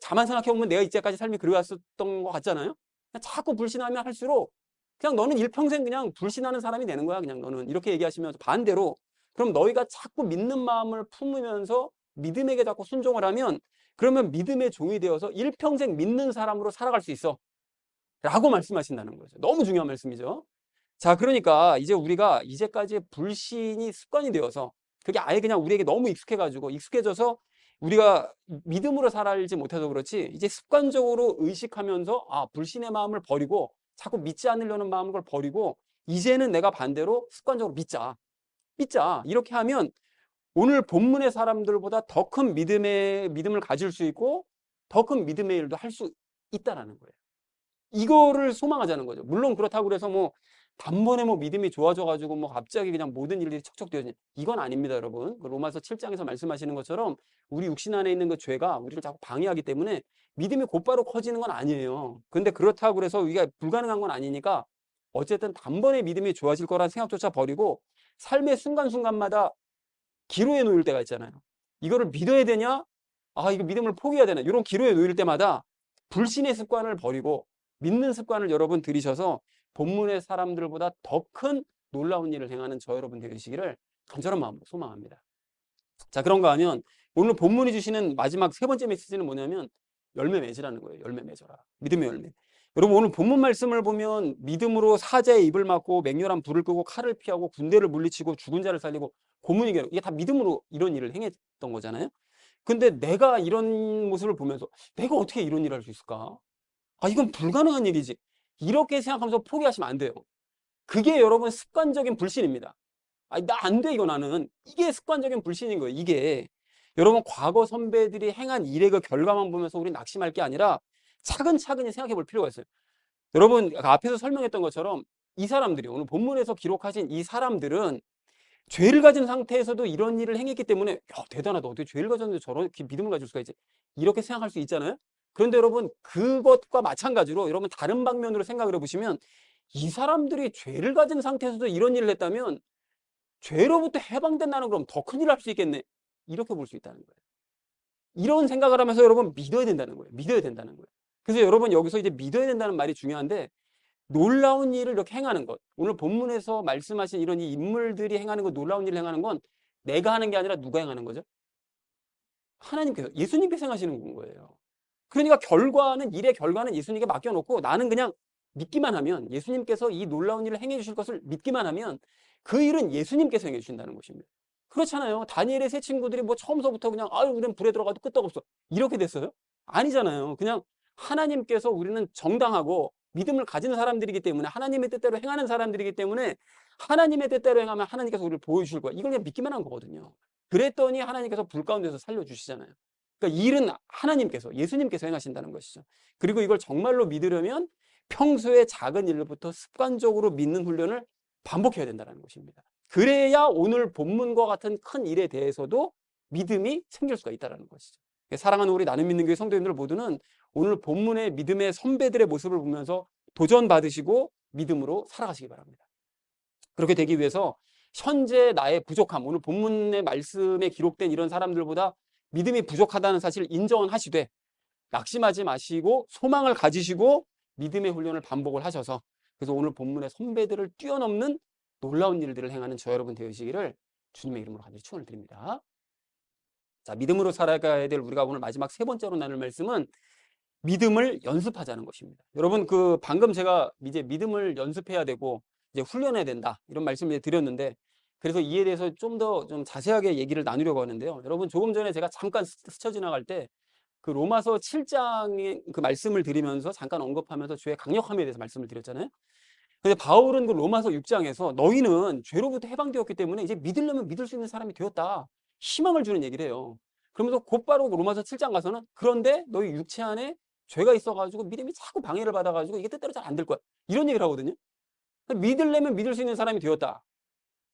가만 생각해보면 내가 이제까지 삶이 그래왔었던 것 같잖아요. 그냥 자꾸 불신하면 할수록 그냥 너는 일평생 그냥 불신하는 사람이 되는 거야. 그냥 너는 이렇게 얘기하시면서 반대로 그럼 너희가 자꾸 믿는 마음을 품으면서 믿음에게 자꾸 순종을 하면 그러면 믿음의 종이 되어서 일평생 믿는 사람으로 살아갈 수 있어 라고 말씀하신다는 거죠. 너무 중요한 말씀이죠. 자, 그러니까 이제 우리가 이제까지 불신이 습관이 되어서 그게 아예 그냥 우리에게 너무 익숙해가지고 익숙해져서 우리가 믿음으로 살아가지 못해서 그렇지 이제 습관적으로 의식하면서 불신의 마음을 버리고 자꾸 믿지 않으려는 마음을 버리고 이제는 내가 반대로 습관적으로 믿자 이렇게 하면 오늘 본문의 사람들보다 더 큰 믿음을 가질 수 있고 더 큰 믿음의 일도 할 수 있다라는 거예요. 이거를 소망하자는 거죠. 물론 그렇다고 그래서 뭐 단번에 뭐 믿음이 좋아져가지고 뭐 갑자기 그냥 모든 일들이 척척 되어지는 이건 아닙니다, 여러분. 로마서 7장에서 말씀하시는 것처럼 우리 육신 안에 있는 그 죄가 우리를 자꾸 방해하기 때문에 믿음이 곧바로 커지는 건 아니에요. 근데 그렇다고 그래서 이게 불가능한 건 아니니까 어쨌든 단번에 믿음이 좋아질 거라는 생각조차 버리고 삶의 순간순간마다 기로에 놓일 때가 있잖아요. 이거를 믿어야 되냐? 이거 믿음을 포기해야 되나? 이런 기로에 놓일 때마다 불신의 습관을 버리고 믿는 습관을 여러분 들이셔서 본문의 사람들보다 더 큰 놀라운 일을 행하는 저 여러분 되시기를 간절한 마음으로 소망합니다. 자, 그런가 하면 오늘 본문이 주시는 마지막 세 번째 메시지는 뭐냐면 열매 맺으라는 거예요. 열매 맺어라. 믿음의 열매. 여러분 오늘 본문 말씀을 보면 믿음으로 사자의 입을 막고 맹렬한 불을 끄고 칼을 피하고 군대를 물리치고 죽은 자를 살리고 고문이 이게 다 믿음으로 이런 일을 행했던 거잖아요. 근데 내가 이런 모습을 보면서 내가 어떻게 이런 일을 할 수 있을까? 이건 불가능한 일이지. 이렇게 생각하면서 포기하시면 안 돼요. 그게 여러분 습관적인 불신입니다. 아니, 나 안 돼, 이거 나는. 이게 습관적인 불신인 거예요, 이게. 여러분, 과거 선배들이 행한 일의 그 결과만 보면서 우리 낙심할 게 아니라 차근차근히 생각해 볼 필요가 있어요. 여러분, 앞에서 설명했던 것처럼 이 사람들이, 오늘 본문에서 기록하신 이 사람들은 죄를 가진 상태에서도 이런 일을 행했기 때문에, 야, 대단하다. 어떻게 죄를 가졌는데 저렇게 믿음을 가질 수가 있지? 이렇게 생각할 수 있잖아요. 그런데 여러분, 그것과 마찬가지로 여러분 다른 방면으로 생각을 해보시면, 이 사람들이 죄를 가진 상태에서도 이런 일을 했다면 죄로부터 해방된다는 그럼 더 큰일 할 수 있겠네. 이렇게 볼 수 있다는 거예요. 이런 생각을 하면서 여러분 믿어야 된다는 거예요. 믿어야 된다는 거예요. 그래서 여러분 여기서 이제 믿어야 된다는 말이 중요한데, 놀라운 일을 이렇게 행하는 것. 오늘 본문에서 말씀하신 이런 이 인물들이 행하는 것, 놀라운 일을 행하는 건 내가 하는 게 아니라 누가 행하는 거죠? 하나님께서, 예수님께서 행하시는 거예요. 그러니까 결과는, 일의 결과는 예수님께 맡겨놓고 나는 그냥 믿기만 하면, 예수님께서 이 놀라운 일을 행해 주실 것을 믿기만 하면 그 일은 예수님께서 행해 주신다는 것입니다. 그렇잖아요. 다니엘의 세 친구들이 뭐 처음서부터 그냥 아유 우리는 불에 들어가도 끄떡없어 이렇게 됐어요? 아니잖아요. 그냥 하나님께서, 우리는 정당하고 믿음을 가진 사람들이기 때문에, 하나님의 뜻대로 행하는 사람들이기 때문에 하나님의 뜻대로 행하면 하나님께서 우리를 보여주실 거야. 이걸 그냥 믿기만 한 거거든요. 그랬더니 하나님께서 불 가운데서 살려주시잖아요. 그러니까 일은 하나님께서, 예수님께서 행하신다는 것이죠. 그리고 이걸 정말로 믿으려면 평소에 작은 일부터 습관적으로 믿는 훈련을 반복해야 된다는 것입니다. 그래야 오늘 본문과 같은 큰 일에 대해서도 믿음이 생길 수가 있다는 것이죠. 사랑하는 우리 나는 믿는 교회 성도님들 모두는 오늘 본문의 믿음의 선배들의 모습을 보면서 도전받으시고 믿음으로 살아가시기 바랍니다. 그렇게 되기 위해서 현재 나의 부족함, 오늘 본문의 말씀에 기록된 이런 사람들보다 믿음이 부족하다는 사실을 인정하시되 낙심하지 마시고 소망을 가지시고 믿음의 훈련을 반복을 하셔서, 그래서 오늘 본문의 선배들을 뛰어넘는 놀라운 일들을 행하는 저 여러분 되시기를 주님의 이름으로 간절히 축원을 드립니다. 자, 믿음으로 살아가야 될 우리가 오늘 마지막 세 번째로 나눌 말씀은 믿음을 연습하자는 것입니다. 여러분, 그 방금 제가 이제 믿음을 연습해야 되고 이제 훈련해야 된다 이런 말씀을 드렸는데, 그래서 이에 대해서 좀 더 좀 자세하게 얘기를 나누려고 하는데요. 여러분, 조금 전에 제가 잠깐 스쳐 지나갈 때 그 로마서 7장의 그 말씀을 드리면서 잠깐 언급하면서 죄의 강력함에 대해서 말씀을 드렸잖아요. 근데 바울은 그 로마서 6장에서 너희는 죄로부터 해방되었기 때문에 이제 믿으려면 믿을 수 있는 사람이 되었다, 희망을 주는 얘기를 해요. 그러면서 곧바로 로마서 7장 가서는 그런데 너희 육체 안에 죄가 있어가지고 믿음이 자꾸 방해를 받아가지고 이게 뜻대로 잘 안 될 거야, 이런 얘기를 하거든요. 믿으려면 믿을 수 있는 사람이 되었다.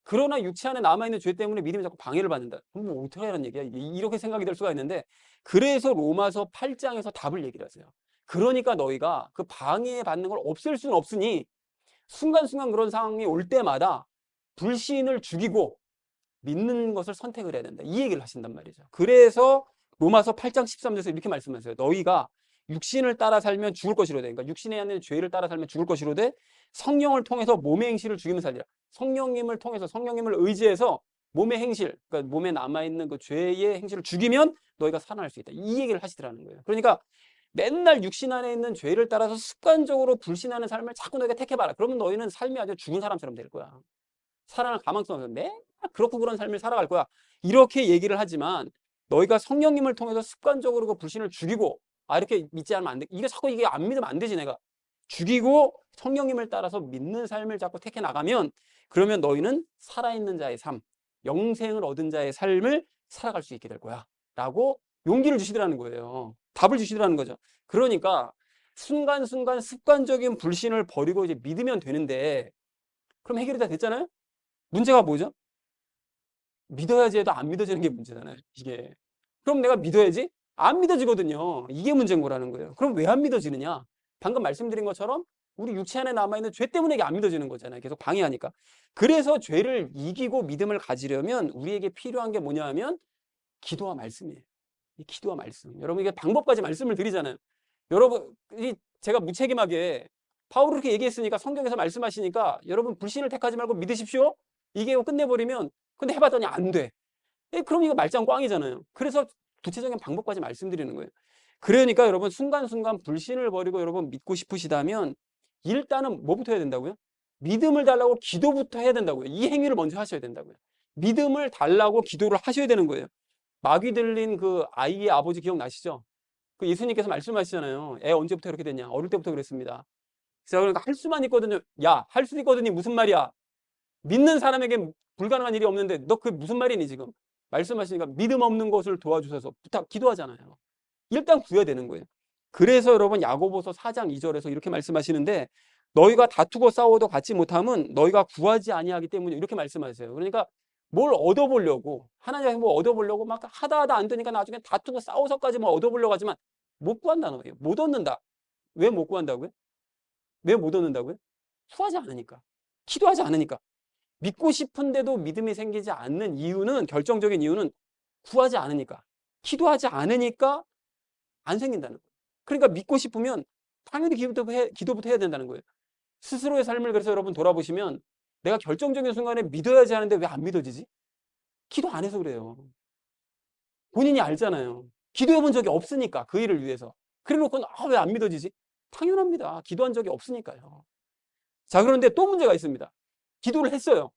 그러나 육체 안에 남아있는 죄 때문에 믿음이 자꾸 방해를 받는다. 그럼 뭐 어떻게 하라는 얘기야? 이렇게 생각이 될 수가 있는데, 그래서 로마서 8장에서 답을 얘기를 하세요. 그러니까 너희가 그 방해받는 걸 없앨 수는 없으니 순간순간 그런 상황이 올 때마다 불신을 죽이고 믿는 것을 선택을 해야 된다, 이 얘기를 하신단 말이죠. 그래서 로마서 8장 13절에서 이렇게 말씀하세요. 너희가 육신을 따라 살면 죽을 것이로되, 그러니까 육신에 있는 죄를 따라 살면 죽을 것이로되 성령을 통해서 몸의 행실을 죽이면 살리라. 성령님을 통해서, 성령님을 의지해서 몸의 행실, 그러니까 몸에 남아있는 그 죄의 행실을 죽이면 너희가 살아날 수 있다, 이 얘기를 하시더라는 거예요. 그러니까 맨날 육신 안에 있는 죄를 따라서 습관적으로 불신하는 삶을 자꾸 너희가 택해봐라. 그러면 너희는 삶이 아주 죽은 사람처럼 될 거야. 살아날 가망성 없어. 맨날 그렇고 그런 삶을 살아갈 거야. 이렇게 얘기를 하지만 너희가 성령님을 통해서 습관적으로 그 불신을 죽이고, 이렇게 믿지 않으면 안 돼. 이게 자꾸 이게 안 믿으면 안 되지, 내가. 죽이고 성령님을 따라서 믿는 삶을 자꾸 택해 나가면, 그러면 너희는 살아있는 자의 삶, 영생을 얻은 자의 삶을 살아갈 수 있게 될 거야 라고 용기를 주시더라는 거예요. 답을 주시더라는 거죠. 그러니까 순간순간 습관적인 불신을 버리고 이제 믿으면 되는데, 그럼 해결이 다 됐잖아요. 문제가 뭐죠? 믿어야지 해도 안 믿어지는 게 문제잖아요, 이게. 그럼 내가 믿어야지? 안 믿어지거든요. 이게 문제인 거라는 거예요. 그럼 왜 안 믿어지느냐? 방금 말씀드린 것처럼 우리 육체 안에 남아있는 죄 때문에 이게 안 믿어지는 거잖아요. 계속 방해하니까. 그래서 죄를 이기고 믿음을 가지려면 우리에게 필요한 게 뭐냐 하면 기도와 말씀이에요. 이 기도와 말씀. 여러분, 이게 방법까지 말씀을 드리잖아요. 여러분, 제가 무책임하게 바울이 그렇게 얘기했으니까, 성경에서 말씀하시니까 여러분 불신을 택하지 말고 믿으십시오, 이게 끝내버리면, 근데 해봤더니 안 돼. 그럼 이거 말짱 꽝이잖아요. 그래서 구체적인 방법까지 말씀드리는 거예요. 그러니까 여러분, 순간순간 불신을 버리고 여러분 믿고 싶으시다면 일단은 뭐부터 해야 된다고요? 믿음을 달라고 기도부터 해야 된다고요. 이 행위를 먼저 하셔야 된다고요. 믿음을 달라고 기도를 하셔야 되는 거예요. 마귀 들린 그 아이의 아버지 기억나시죠? 그 예수님께서 말씀하시잖아요. 애 언제부터 이렇게 됐냐? 어릴 때부터 그랬습니다. 자, 그러니까 할 수만 있거든요. 야, 할 수 있거든요. 무슨 말이야? 믿는 사람에게 불가능한 일이 없는데 너 그게 무슨 말이니 지금? 말씀하시니까 믿음 없는 것을 도와주셔서 부탁 기도하잖아요. 일단 구해야 되는 거예요. 그래서 여러분 야고보서 4장 2절에서 이렇게 말씀하시는데 너희가 다투고 싸워도 갖지 못함은 너희가 구하지 아니하기 때문에 이렇게 말씀하세요. 그러니까 뭘 얻어보려고 하나님께서 뭐 얻어보려고 막 하다 안 되니까 나중에 다투고 싸워서까지 뭐 얻어보려고 하지만 못 구한다는 거예요. 못 얻는다. 왜 못 구한다고요? 왜 못 얻는다고요? 구하지 않으니까. 기도하지 않으니까. 믿고 싶은데도 믿음이 생기지 않는 이유는 결정적인 이유는 구하지 않으니까. 기도하지 않으니까 안 생긴다는 거예요. 그러니까 믿고 싶으면 당연히 기도부터 해야 된다는 거예요. 스스로의 삶을 그래서 여러분 돌아보시면 내가 결정적인 순간에 믿어야지 하는데 왜 안 믿어지지? 기도 안 해서 그래요. 본인이 알잖아요. 기도해 본 적이 없으니까 그 일을 위해서. 그래 놓고 왜 안 믿어지지? 당연합니다. 기도한 적이 없으니까요. 자, 그런데 또 문제가 있습니다. 기도를 했어요.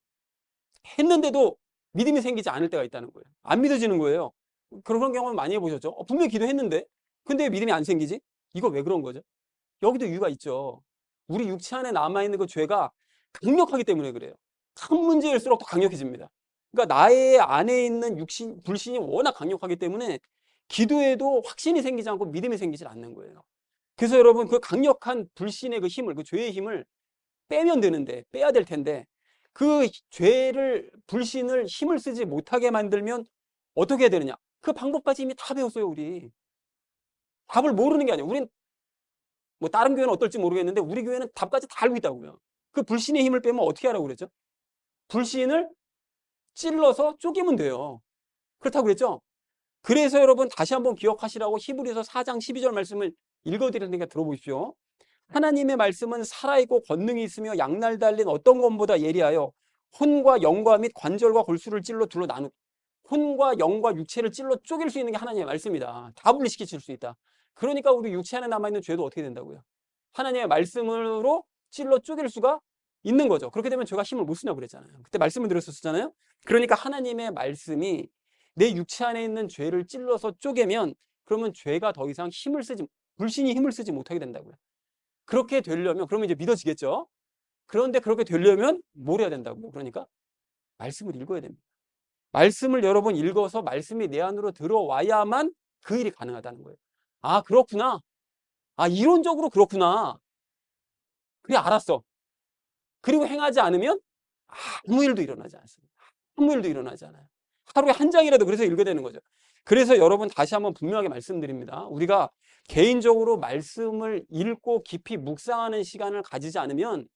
했는데도 믿음이 생기지 않을 때가 있다는 거예요. 안 믿어지는 거예요. 그런 경험을 많이 해보셨죠? 분명히 기도했는데 근데 왜 믿음이 안 생기지? 이거 왜 그런 거죠? 여기도 이유가 있죠. 우리 육체 안에 남아있는 그 죄가 강력하기 때문에 그래요. 큰 문제일수록 더 강력해집니다. 그러니까 나의 안에 있는 불신이 워낙 강력하기 때문에 기도에도 확신이 생기지 않고 믿음이 생기지 않는 거예요. 그래서 여러분 그 강력한 불신의 그 힘을, 그 죄의 힘을 빼면 되는데, 빼야 될 텐데 그 죄를, 불신을 힘을 쓰지 못하게 만들면 어떻게 해야 되느냐? 그 방법까지 이미 다 배웠어요, 우리. 답을 모르는 게 아니에요. 우린 뭐 다른 교회는 어떨지 모르겠는데 우리 교회는 답까지 다 알고 있다고요. 그 불신의 힘을 빼면 어떻게 하라고 그랬죠? 불신을 찔러서 쪼개면 돼요. 그렇다고 그랬죠? 그래서 여러분 다시 한번 기억하시라고 히브리서 4장 12절 말씀을 읽어드리니까 들어보십시오. 하나님의 말씀은 살아있고 권능이 있으며 양날 달린 어떤 것보다 예리하여 혼과 영과 및 관절과 골수를 찔러 둘러 나누. 혼과 영과 육체를 찔러 쪼갤 수 있는 게 하나님의 말씀이다. 다 분리시킬 수 있다. 그러니까 우리 육체 안에 남아있는 죄도 어떻게 된다고요? 하나님의 말씀으로 찔러 쪼갤 수가 있는 거죠. 그렇게 되면 죄가 힘을 못 쓰냐고 그랬잖아요. 그때 말씀을 드렸었잖아요. 그러니까 하나님의 말씀이 내 육체 안에 있는 죄를 찔러서 쪼개면 그러면 죄가 더 이상 불신이 힘을 쓰지 못하게 된다고요. 그렇게 되려면 그러면 이제 믿어지겠죠. 그런데 그렇게 되려면 뭘 해야 된다고요? 그러니까 말씀을 읽어야 됩니다. 말씀을 여러 번 읽어서 말씀이 내 안으로 들어와야만 그 일이 가능하다는 거예요. 아, 그렇구나. 아, 이론적으로 그렇구나. 그래, 알았어. 그리고 행하지 않으면 아무 일도 일어나지 않습니다. 아무 일도 일어나지 않아요. 하루에 한 장이라도 그래서 읽어야 되는 거죠. 그래서 여러분 다시 한번 분명하게 말씀드립니다. 우리가 개인적으로 말씀을 읽고 깊이 묵상하는 시간을 가지지 않으면,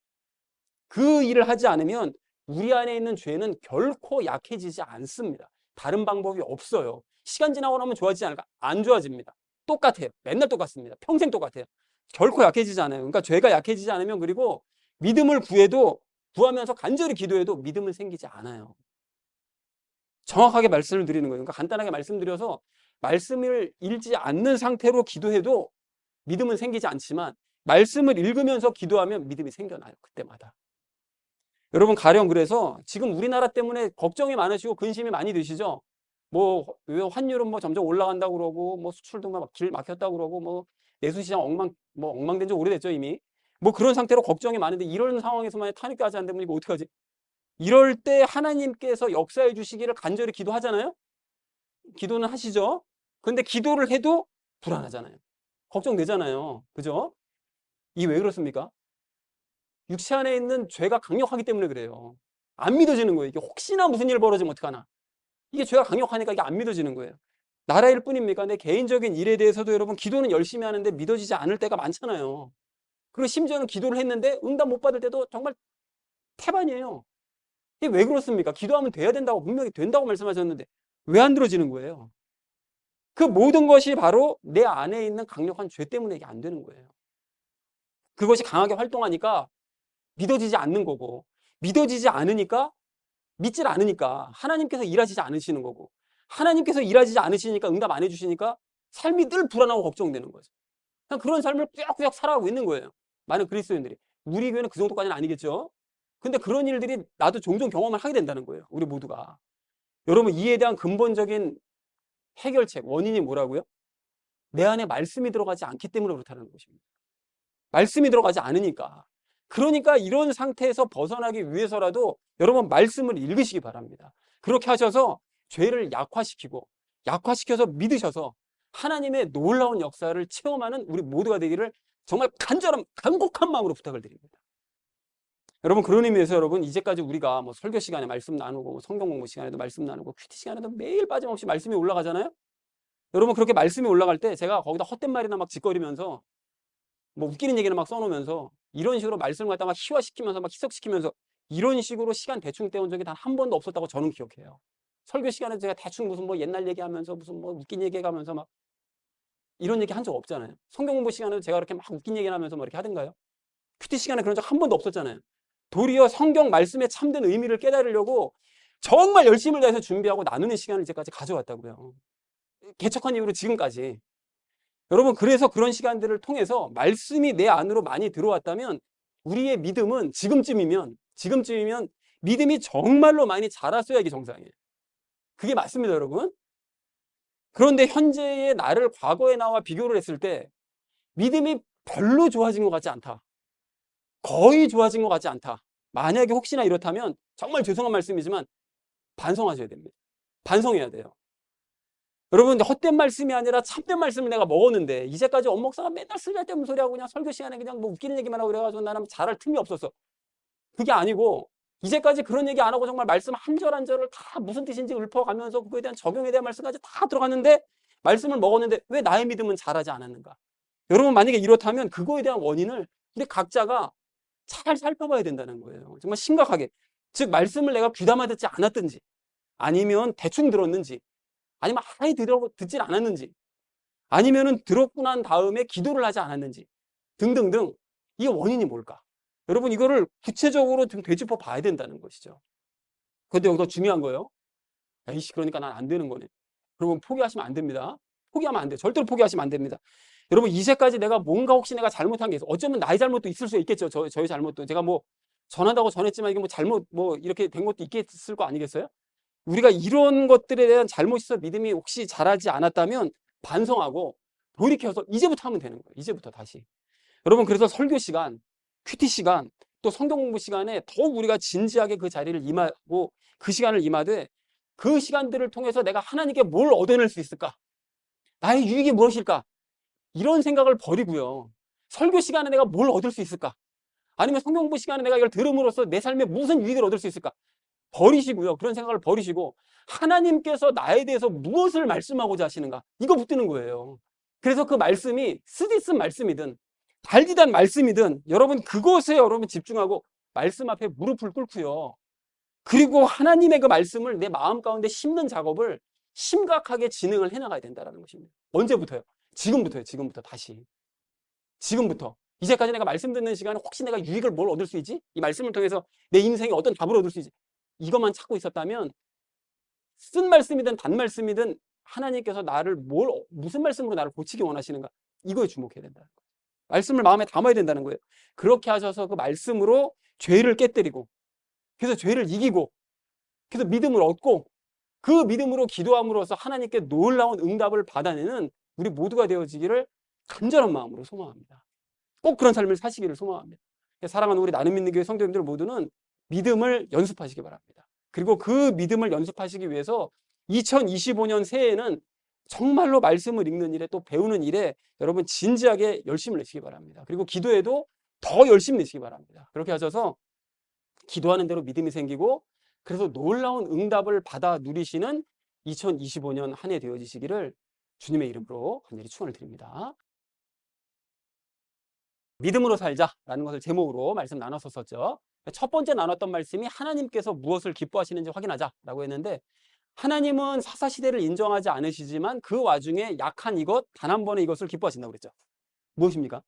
그 일을 하지 않으면 우리 안에 있는 죄는 결코 약해지지 않습니다. 다른 방법이 없어요. 시간 지나고 나면 좋아지지 않을까? 안 좋아집니다. 똑같아요. 맨날 똑같습니다. 평생 똑같아요. 결코 약해지지 않아요. 그러니까 죄가 약해지지 않으면, 그리고 믿음을 구하면서 간절히 기도해도 믿음은 생기지 않아요. 정확하게 말씀을 드리는 거예요. 그러니까 간단하게 말씀드려서 말씀을 읽지 않는 상태로 기도해도 믿음은 생기지 않지만 말씀을 읽으면서 기도하면 믿음이 생겨나요. 그때마다. 여러분 가령 그래서 지금 우리나라 때문에 걱정이 많으시고 근심이 많이 되시죠? 뭐 환율은 뭐 점점 올라간다고 그러고 뭐 수출도 막 길 막혔다고 그러고 뭐 내수시장 엉망된 지 오래됐죠 이미. 뭐 그런 상태로 걱정이 많은데 이런 상황에서만 탄핵까지 안 되면 이거 어떡하지? 이럴 때 하나님께서 역사해 주시기를 간절히 기도하잖아요? 기도는 하시죠? 근데 기도를 해도 불안하잖아요. 걱정되잖아요. 그죠? 이게 왜 그렇습니까? 육체 안에 있는 죄가 강력하기 때문에 그래요. 안 믿어지는 거예요. 이게 혹시나 무슨 일 벌어지면 어떡하나. 이게 죄가 강력하니까 이게 안 믿어지는 거예요. 나라일 뿐입니까? 내 개인적인 일에 대해서도 여러분 기도는 열심히 하는데 믿어지지 않을 때가 많잖아요. 그리고 심지어는 기도를 했는데 응답 못 받을 때도 정말 태반이에요. 이게 왜 그렇습니까? 기도하면 돼야 된다고 분명히 된다고 말씀하셨는데 왜 안 들어지는 거예요? 그 모든 것이 바로 내 안에 있는 강력한 죄 때문에 이게 안 되는 거예요. 그것이 강하게 활동하니까 믿어지지 않는 거고, 믿어지지 않으니까, 믿질 않으니까 하나님께서 일하시지 않으시는 거고, 하나님께서 일하시지 않으시니까 응답 안 해주시니까 삶이 늘 불안하고 걱정되는 거죠. 그냥 그런 삶을 꾸역꾸역 살아가고 있는 거예요. 많은 그리스도인들이. 우리 교회는 그 정도까지는 아니겠죠. 근데 그런 일들이 나도 종종 경험을 하게 된다는 거예요. 우리 모두가. 여러분 이에 대한 근본적인 해결책, 원인이 뭐라고요? 내 안에 말씀이 들어가지 않기 때문에 그렇다는 것입니다. 말씀이 들어가지 않으니까. 그러니까 이런 상태에서 벗어나기 위해서라도 여러분 말씀을 읽으시기 바랍니다. 그렇게 하셔서 죄를 약화시켜서 믿으셔서 하나님의 놀라운 역사를 체험하는 우리 모두가 되기를 정말 간곡한 마음으로 부탁을 드립니다. 여러분, 그런 의미에서 여러분, 이제까지 우리가 뭐 설교 시간에 말씀 나누고 성경 공부 시간에도 말씀 나누고 큐티 시간에도 매일 빠짐없이 말씀이 올라가잖아요. 여러분, 그렇게 말씀이 올라갈 때 제가 거기다 헛된 말이나 막 짓거리면서 뭐 웃기는 얘기나 막 써놓으면서 이런 식으로 말씀을 갖다 막 희화시키면서 막 희석시키면서 이런 식으로 시간 대충 때운 적이 단 한 번도 없었다고 저는 기억해요. 설교 시간에 제가 대충 무슨 뭐 옛날 얘기하면서 무슨 뭐 웃긴 얘기하면서 막 이런 얘기 한 적 없잖아요. 성경 공부 시간에도 제가 그렇게 막 웃긴 얘기 하면서 뭐 이렇게 하던가요? 큐티 시간에 그런 적 한 번도 없었잖아요. 도리어 성경 말씀의 참된 의미를 깨달으려고 정말 열심을 다해서 준비하고 나누는 시간을 이제까지 가져왔다고요. 개척한 이후로 지금까지. 여러분, 그래서 그런 시간들을 통해서 말씀이 내 안으로 많이 들어왔다면 우리의 믿음은 지금쯤이면 믿음이 정말로 많이 자랐어야 이게 정상이에요. 그게 맞습니다, 여러분. 그런데 현재의 나를 과거의 나와 비교를 했을 때 믿음이 별로 좋아진 것 같지 않다. 거의 좋아진 것 같지 않다. 만약에 혹시나 이렇다면 정말 죄송한 말씀이지만 반성하셔야 됩니다. 반성해야 돼요. 여러분, 헛된 말씀이 아니라 참된 말씀을 내가 먹었는데 이제까지 엄목사가 맨날 쓸데없는 소리하고 그냥 설교 시간에 그냥 뭐 웃기는 얘기만 하고 그래가지고 나는 잘할 틈이 없었어. 그게 아니고 이제까지 그런 얘기 안 하고 정말 말씀 한 절 한 절을 다 무슨 뜻인지 읊어가면서 그거에 대한 적용에 대한 말씀까지 다 들어갔는데 말씀을 먹었는데 왜 나의 믿음은 자라지 않았는가? 여러분, 만약에 이렇다면 그거에 대한 원인을 우리 각자가 잘 살펴봐야 된다는 거예요. 정말 심각하게. 즉 말씀을 내가 귀담아 듣지 않았든지 아니면 대충 들었는지 아니면 아예 듣질 않았는지 아니면은 듣고 난 다음에 기도를 하지 않았는지 등등등 이게 원인이 뭘까? 여러분, 이거를 구체적으로 좀 되짚어 봐야 된다는 것이죠. 그런데 여기서 중요한 거예요. 에이씨, 그러니까 난 안 되는 거네. 여러분, 포기하시면 안 됩니다. 포기하면 안 돼요. 절대로 포기하시면 안 됩니다. 여러분, 이제까지 내가 뭔가 혹시 내가 잘못한 게 있어. 어쩌면 나의 잘못도 있을 수 있겠죠. 저희 잘못도. 제가 뭐 전한다고 전했지만 이게 뭐 잘못 뭐 이렇게 된 것도 있겠을 거 아니겠어요? 우리가 이런 것들에 대한 잘못이 있어 믿음이 혹시 자라지 않았다면 반성하고 돌이켜서 이제부터 하면 되는 거예요. 이제부터 다시. 여러분, 그래서 설교 시간, 큐티 시간, 또 성경 공부 시간에 더욱 우리가 진지하게 그 자리를 임하고 그 시간을 임하되 그 시간들을 통해서 내가 하나님께 뭘 얻어낼 수 있을까? 나의 유익이 무엇일까? 이런 생각을 버리고요. 설교 시간에 내가 뭘 얻을 수 있을까? 아니면 성경 공부 시간에 내가 이걸 들음으로써 내 삶에 무슨 유익을 얻을 수 있을까? 버리시고요. 그런 생각을 버리시고 하나님께서 나에 대해서 무엇을 말씀하고자 하시는가? 이거 붙드는 거예요. 그래서 그 말씀이 쓰디쓴 말씀이든 달디단 말씀이든 여러분 그것에 여러분 집중하고 말씀 앞에 무릎을 꿇고요. 그리고 하나님의 그 말씀을 내 마음 가운데 심는 작업을 심각하게 진행을 해나가야 된다는 것입니다. 언제부터요? 지금부터요. 지금부터 다시. 지금부터. 이제까지 내가 말씀 듣는 시간에 혹시 내가 유익을 뭘 얻을 수 있지? 이 말씀을 통해서 내 인생에 어떤 답을 얻을 수 있지? 이것만 찾고 있었다면 쓴 말씀이든 단 말씀이든 하나님께서 나를 무슨 말씀으로 나를 고치기 원하시는가? 이거에 주목해야 된다는 거예요. 말씀을 마음에 담아야 된다는 거예요. 그렇게 하셔서 그 말씀으로 죄를 깨뜨리고 그래서 죄를 이기고 그래서 믿음을 얻고 그 믿음으로 기도함으로써 하나님께 놀라운 응답을 받아내는 우리 모두가 되어지기를 간절한 마음으로 소망합니다. 꼭 그런 삶을 사시기를 소망합니다. 사랑하는 우리 나눔 믿는 교회 성도님들 모두는 믿음을 연습하시기 바랍니다. 그리고 그 믿음을 연습하시기 위해서 2025년 새해에는 정말로 말씀을 읽는 일에 또 배우는 일에 여러분 진지하게 열심을 내시기 바랍니다. 그리고 기도에도 더 열심히 내시기 바랍니다. 그렇게 하셔서 기도하는 대로 믿음이 생기고 그래서 놀라운 응답을 받아 누리시는 2025년 한 해 되어지시기를 주님의 이름으로 간절히 축원을 드립니다. 믿음으로 살자라는 것을 제목으로 말씀 나눴었죠. 첫 번째 나눴던 말씀이 하나님께서 무엇을 기뻐하시는지 확인하자라고 했는데 하나님은 사사시대를 인정하지 않으시지만 그 와중에 약한 이것 단 한 번의 이것을 기뻐하신다고 그랬죠. 무엇입니까?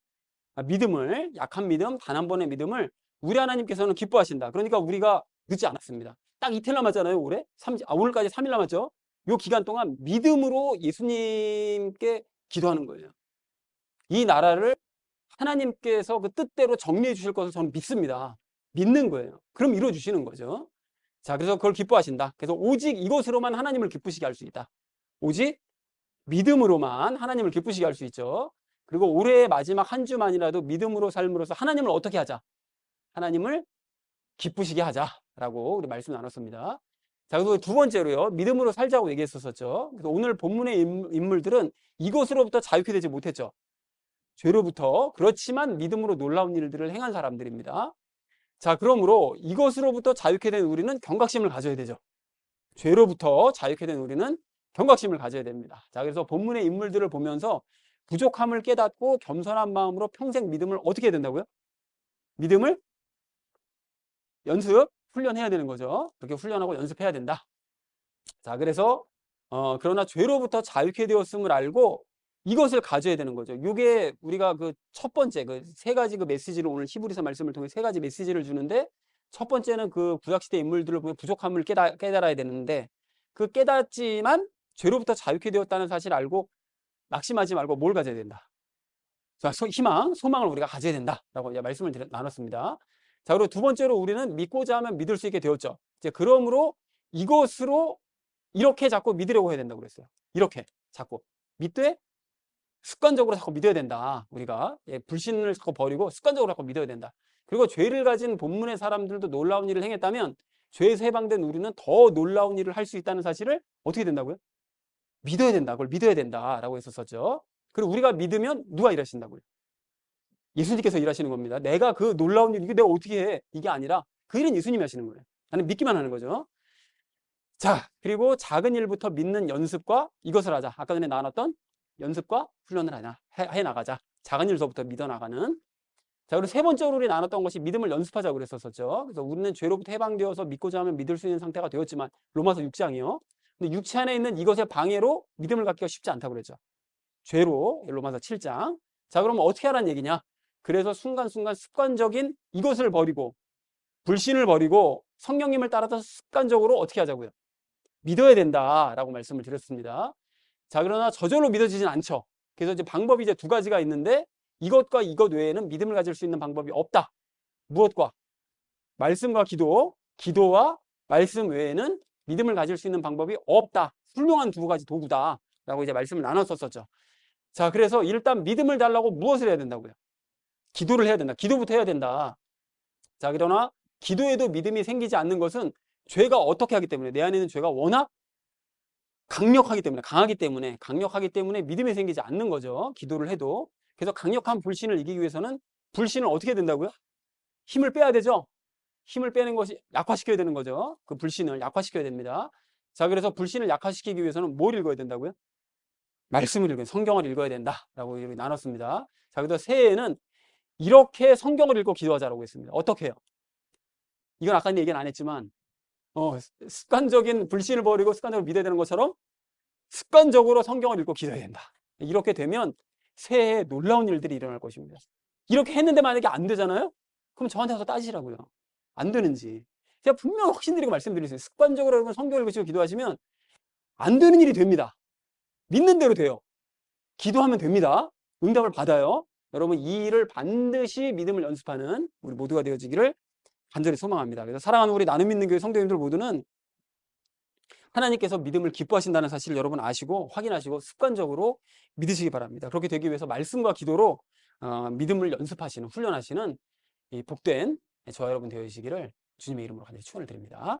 믿음을, 약한 믿음, 단 한 번의 믿음을 우리 하나님께서는 기뻐하신다. 그러니까 우리가 늦지 않았습니다. 딱 이틀 남았잖아요. 오늘까지 3일 남았죠. 이 기간 동안 믿음으로 예수님께 기도하는 거예요. 이 나라를 하나님께서 그 뜻대로 정리해 주실 것을 저는 믿습니다. 믿는 거예요. 그럼 이루어 주시는 거죠. 자, 그래서 그걸 기뻐하신다. 그래서 오직 이것으로만 하나님을 기쁘시게 할 수 있다. 오직 믿음으로만 하나님을 기쁘시게 할 수 있죠. 그리고 올해의 마지막 한 주만이라도 믿음으로 삶으로써 하나님을 어떻게 하자? 하나님을 기쁘시게 하자라고 우리 말씀 나눴습니다. 자, 그리고 두 번째로요. 믿음으로 살자고 얘기했었죠. 그래서 오늘 본문의 인물들은 이것으로부터 자유케 되지 못했죠. 죄로부터. 그렇지만 믿음으로 놀라운 일들을 행한 사람들입니다. 자, 그러므로 이것으로부터 자유케 된 우리는 경각심을 가져야 되죠. 죄로부터 자유케 된 우리는 경각심을 가져야 됩니다. 자, 그래서 본문의 인물들을 보면서 부족함을 깨닫고 겸손한 마음으로 평생 믿음을 어떻게 해야 된다고요? 믿음을 연습, 훈련해야 되는 거죠. 그렇게 훈련하고 연습해야 된다. 자, 그래서 그러나 죄로부터 자유케 되었음을 알고 이것을 가져야 되는 거죠. 이게 우리가 그 첫 번째 그 세 가지 그 메시지를 오늘 히브리서 말씀을 통해 세 가지 메시지를 주는데 첫 번째는 그 구약시대 인물들을 보면 부족함을 깨달아야 되는데 그 깨닫지만 죄로부터 자유케 되었다는 사실을 알고 낙심하지 말고 뭘 가져야 된다. 자, 희망, 소망을 우리가 가져야 된다라고 이제 말씀을 나눴습니다. 자, 그리고 두 번째로 우리는 믿고자 하면 믿을 수 있게 되었죠. 이제 그러므로 이것으로 이렇게 자꾸 믿으려고 해야 된다고 그랬어요. 이렇게 자꾸 믿되 습관적으로 자꾸 믿어야 된다. 우리가 불신을 자꾸 버리고 습관적으로 자꾸 믿어야 된다. 그리고 죄를 가진 본문의 사람들도 놀라운 일을 행했다면 죄에서 해방된 우리는 더 놀라운 일을 할 수 있다는 사실을 어떻게 된다고요? 믿어야 된다. 그걸 믿어야 된다라고 했었죠. 그리고 우리가 믿으면 누가 일하신다고요? 예수님께서 일하시는 겁니다. 내가 그 놀라운 일, 이게 내가 어떻게 해? 이게 아니라 그 일은 예수님이 하시는 거예요. 나는 믿기만 하는 거죠. 자, 그리고 작은 일부터 믿는 연습과 이것을 하자. 아까 전에 나눴던 연습과 훈련을 해 나가자. 작은 일서부터 믿어 나가는. 자, 그리고 세 번째로 우리 나눴던 것이 믿음을 연습하자고 그랬었죠. 그래서 우리는 죄로부터 해방되어서 믿고자 하면 믿을 수 있는 상태가 되었지만 로마서 6장이요. 근데 육체 안에 있는 이것의 방해로 믿음을 갖기가 쉽지 않다고 그랬죠. 죄로 로마서 7장. 자, 그러면 어떻게 하라는 얘기냐? 그래서 순간순간 습관적인 이것을 버리고 불신을 버리고 성령님을 따라서 습관적으로 어떻게 하자고요? 믿어야 된다라고 말씀을 드렸습니다. 자, 그러나 저절로 믿어지진 않죠. 그래서 이제 방법이 이제 두 가지가 있는데 이것과 이것 외에는 믿음을 가질 수 있는 방법이 없다. 무엇과? 말씀과 기도, 기도와 말씀 외에는 믿음을 가질 수 있는 방법이 없다. 훌륭한 두 가지 도구다라고 이제 말씀을 나눴었죠. 자, 그래서 일단 믿음을 달라고 무엇을 해야 된다고요? 기도를 해야 된다. 기도부터 해야 된다. 자, 그러나 기도에도 믿음이 생기지 않는 것은 죄가 어떻게 하기 때문에 내 안에 있는 죄가 워낙 강력하기 때문에 믿음이 생기지 않는 거죠. 기도를 해도. 그래서 강력한 불신을 이기기 위해서는 불신을 어떻게 해야 된다고요? 힘을 빼야 되죠. 힘을 빼는 것이 약화시켜야 되는 거죠. 그 불신을 약화시켜야 됩니다. 자, 그래서 불신을 약화시키기 위해서는 뭘 읽어야 된다고요? 말씀을 읽어야, 성경을 읽어야 된다라고 이렇게 나눴습니다. 자, 그래서 새해에는 이렇게 성경을 읽고 기도하자라고 했습니다. 어떻게 해요? 이건 아까 얘기는 안 했지만 습관적인 불신을 버리고 습관적으로 믿어야 되는 것처럼 습관적으로 성경을 읽고 기도해야 된다. 이렇게 되면 새해에 놀라운 일들이 일어날 것입니다. 이렇게 했는데 만약에 안 되잖아요? 그럼 저한테 와서 따지라고요. 안 되는지. 제가 분명 확신드리고 말씀드리겠습니다. 습관적으로 여러분 성경을 읽으시고 기도하시면 안 되는 일이 됩니다. 믿는 대로 돼요. 기도하면 됩니다. 응답을 받아요. 여러분 이 일을 반드시 믿음을 연습하는 우리 모두가 되어지기를 간절히 소망합니다. 그래서 사랑하는 우리 나눔 믿는 교회 성도님들 모두는 하나님께서 믿음을 기뻐하신다는 사실을 여러분 아시고 확인하시고 습관적으로 믿으시기 바랍니다. 그렇게 되기 위해서 말씀과 기도로 믿음을 연습하시는 훈련하시는 이 복된 저와 여러분 되어지기를 주님의 이름으로 간절히 축원을 드립니다.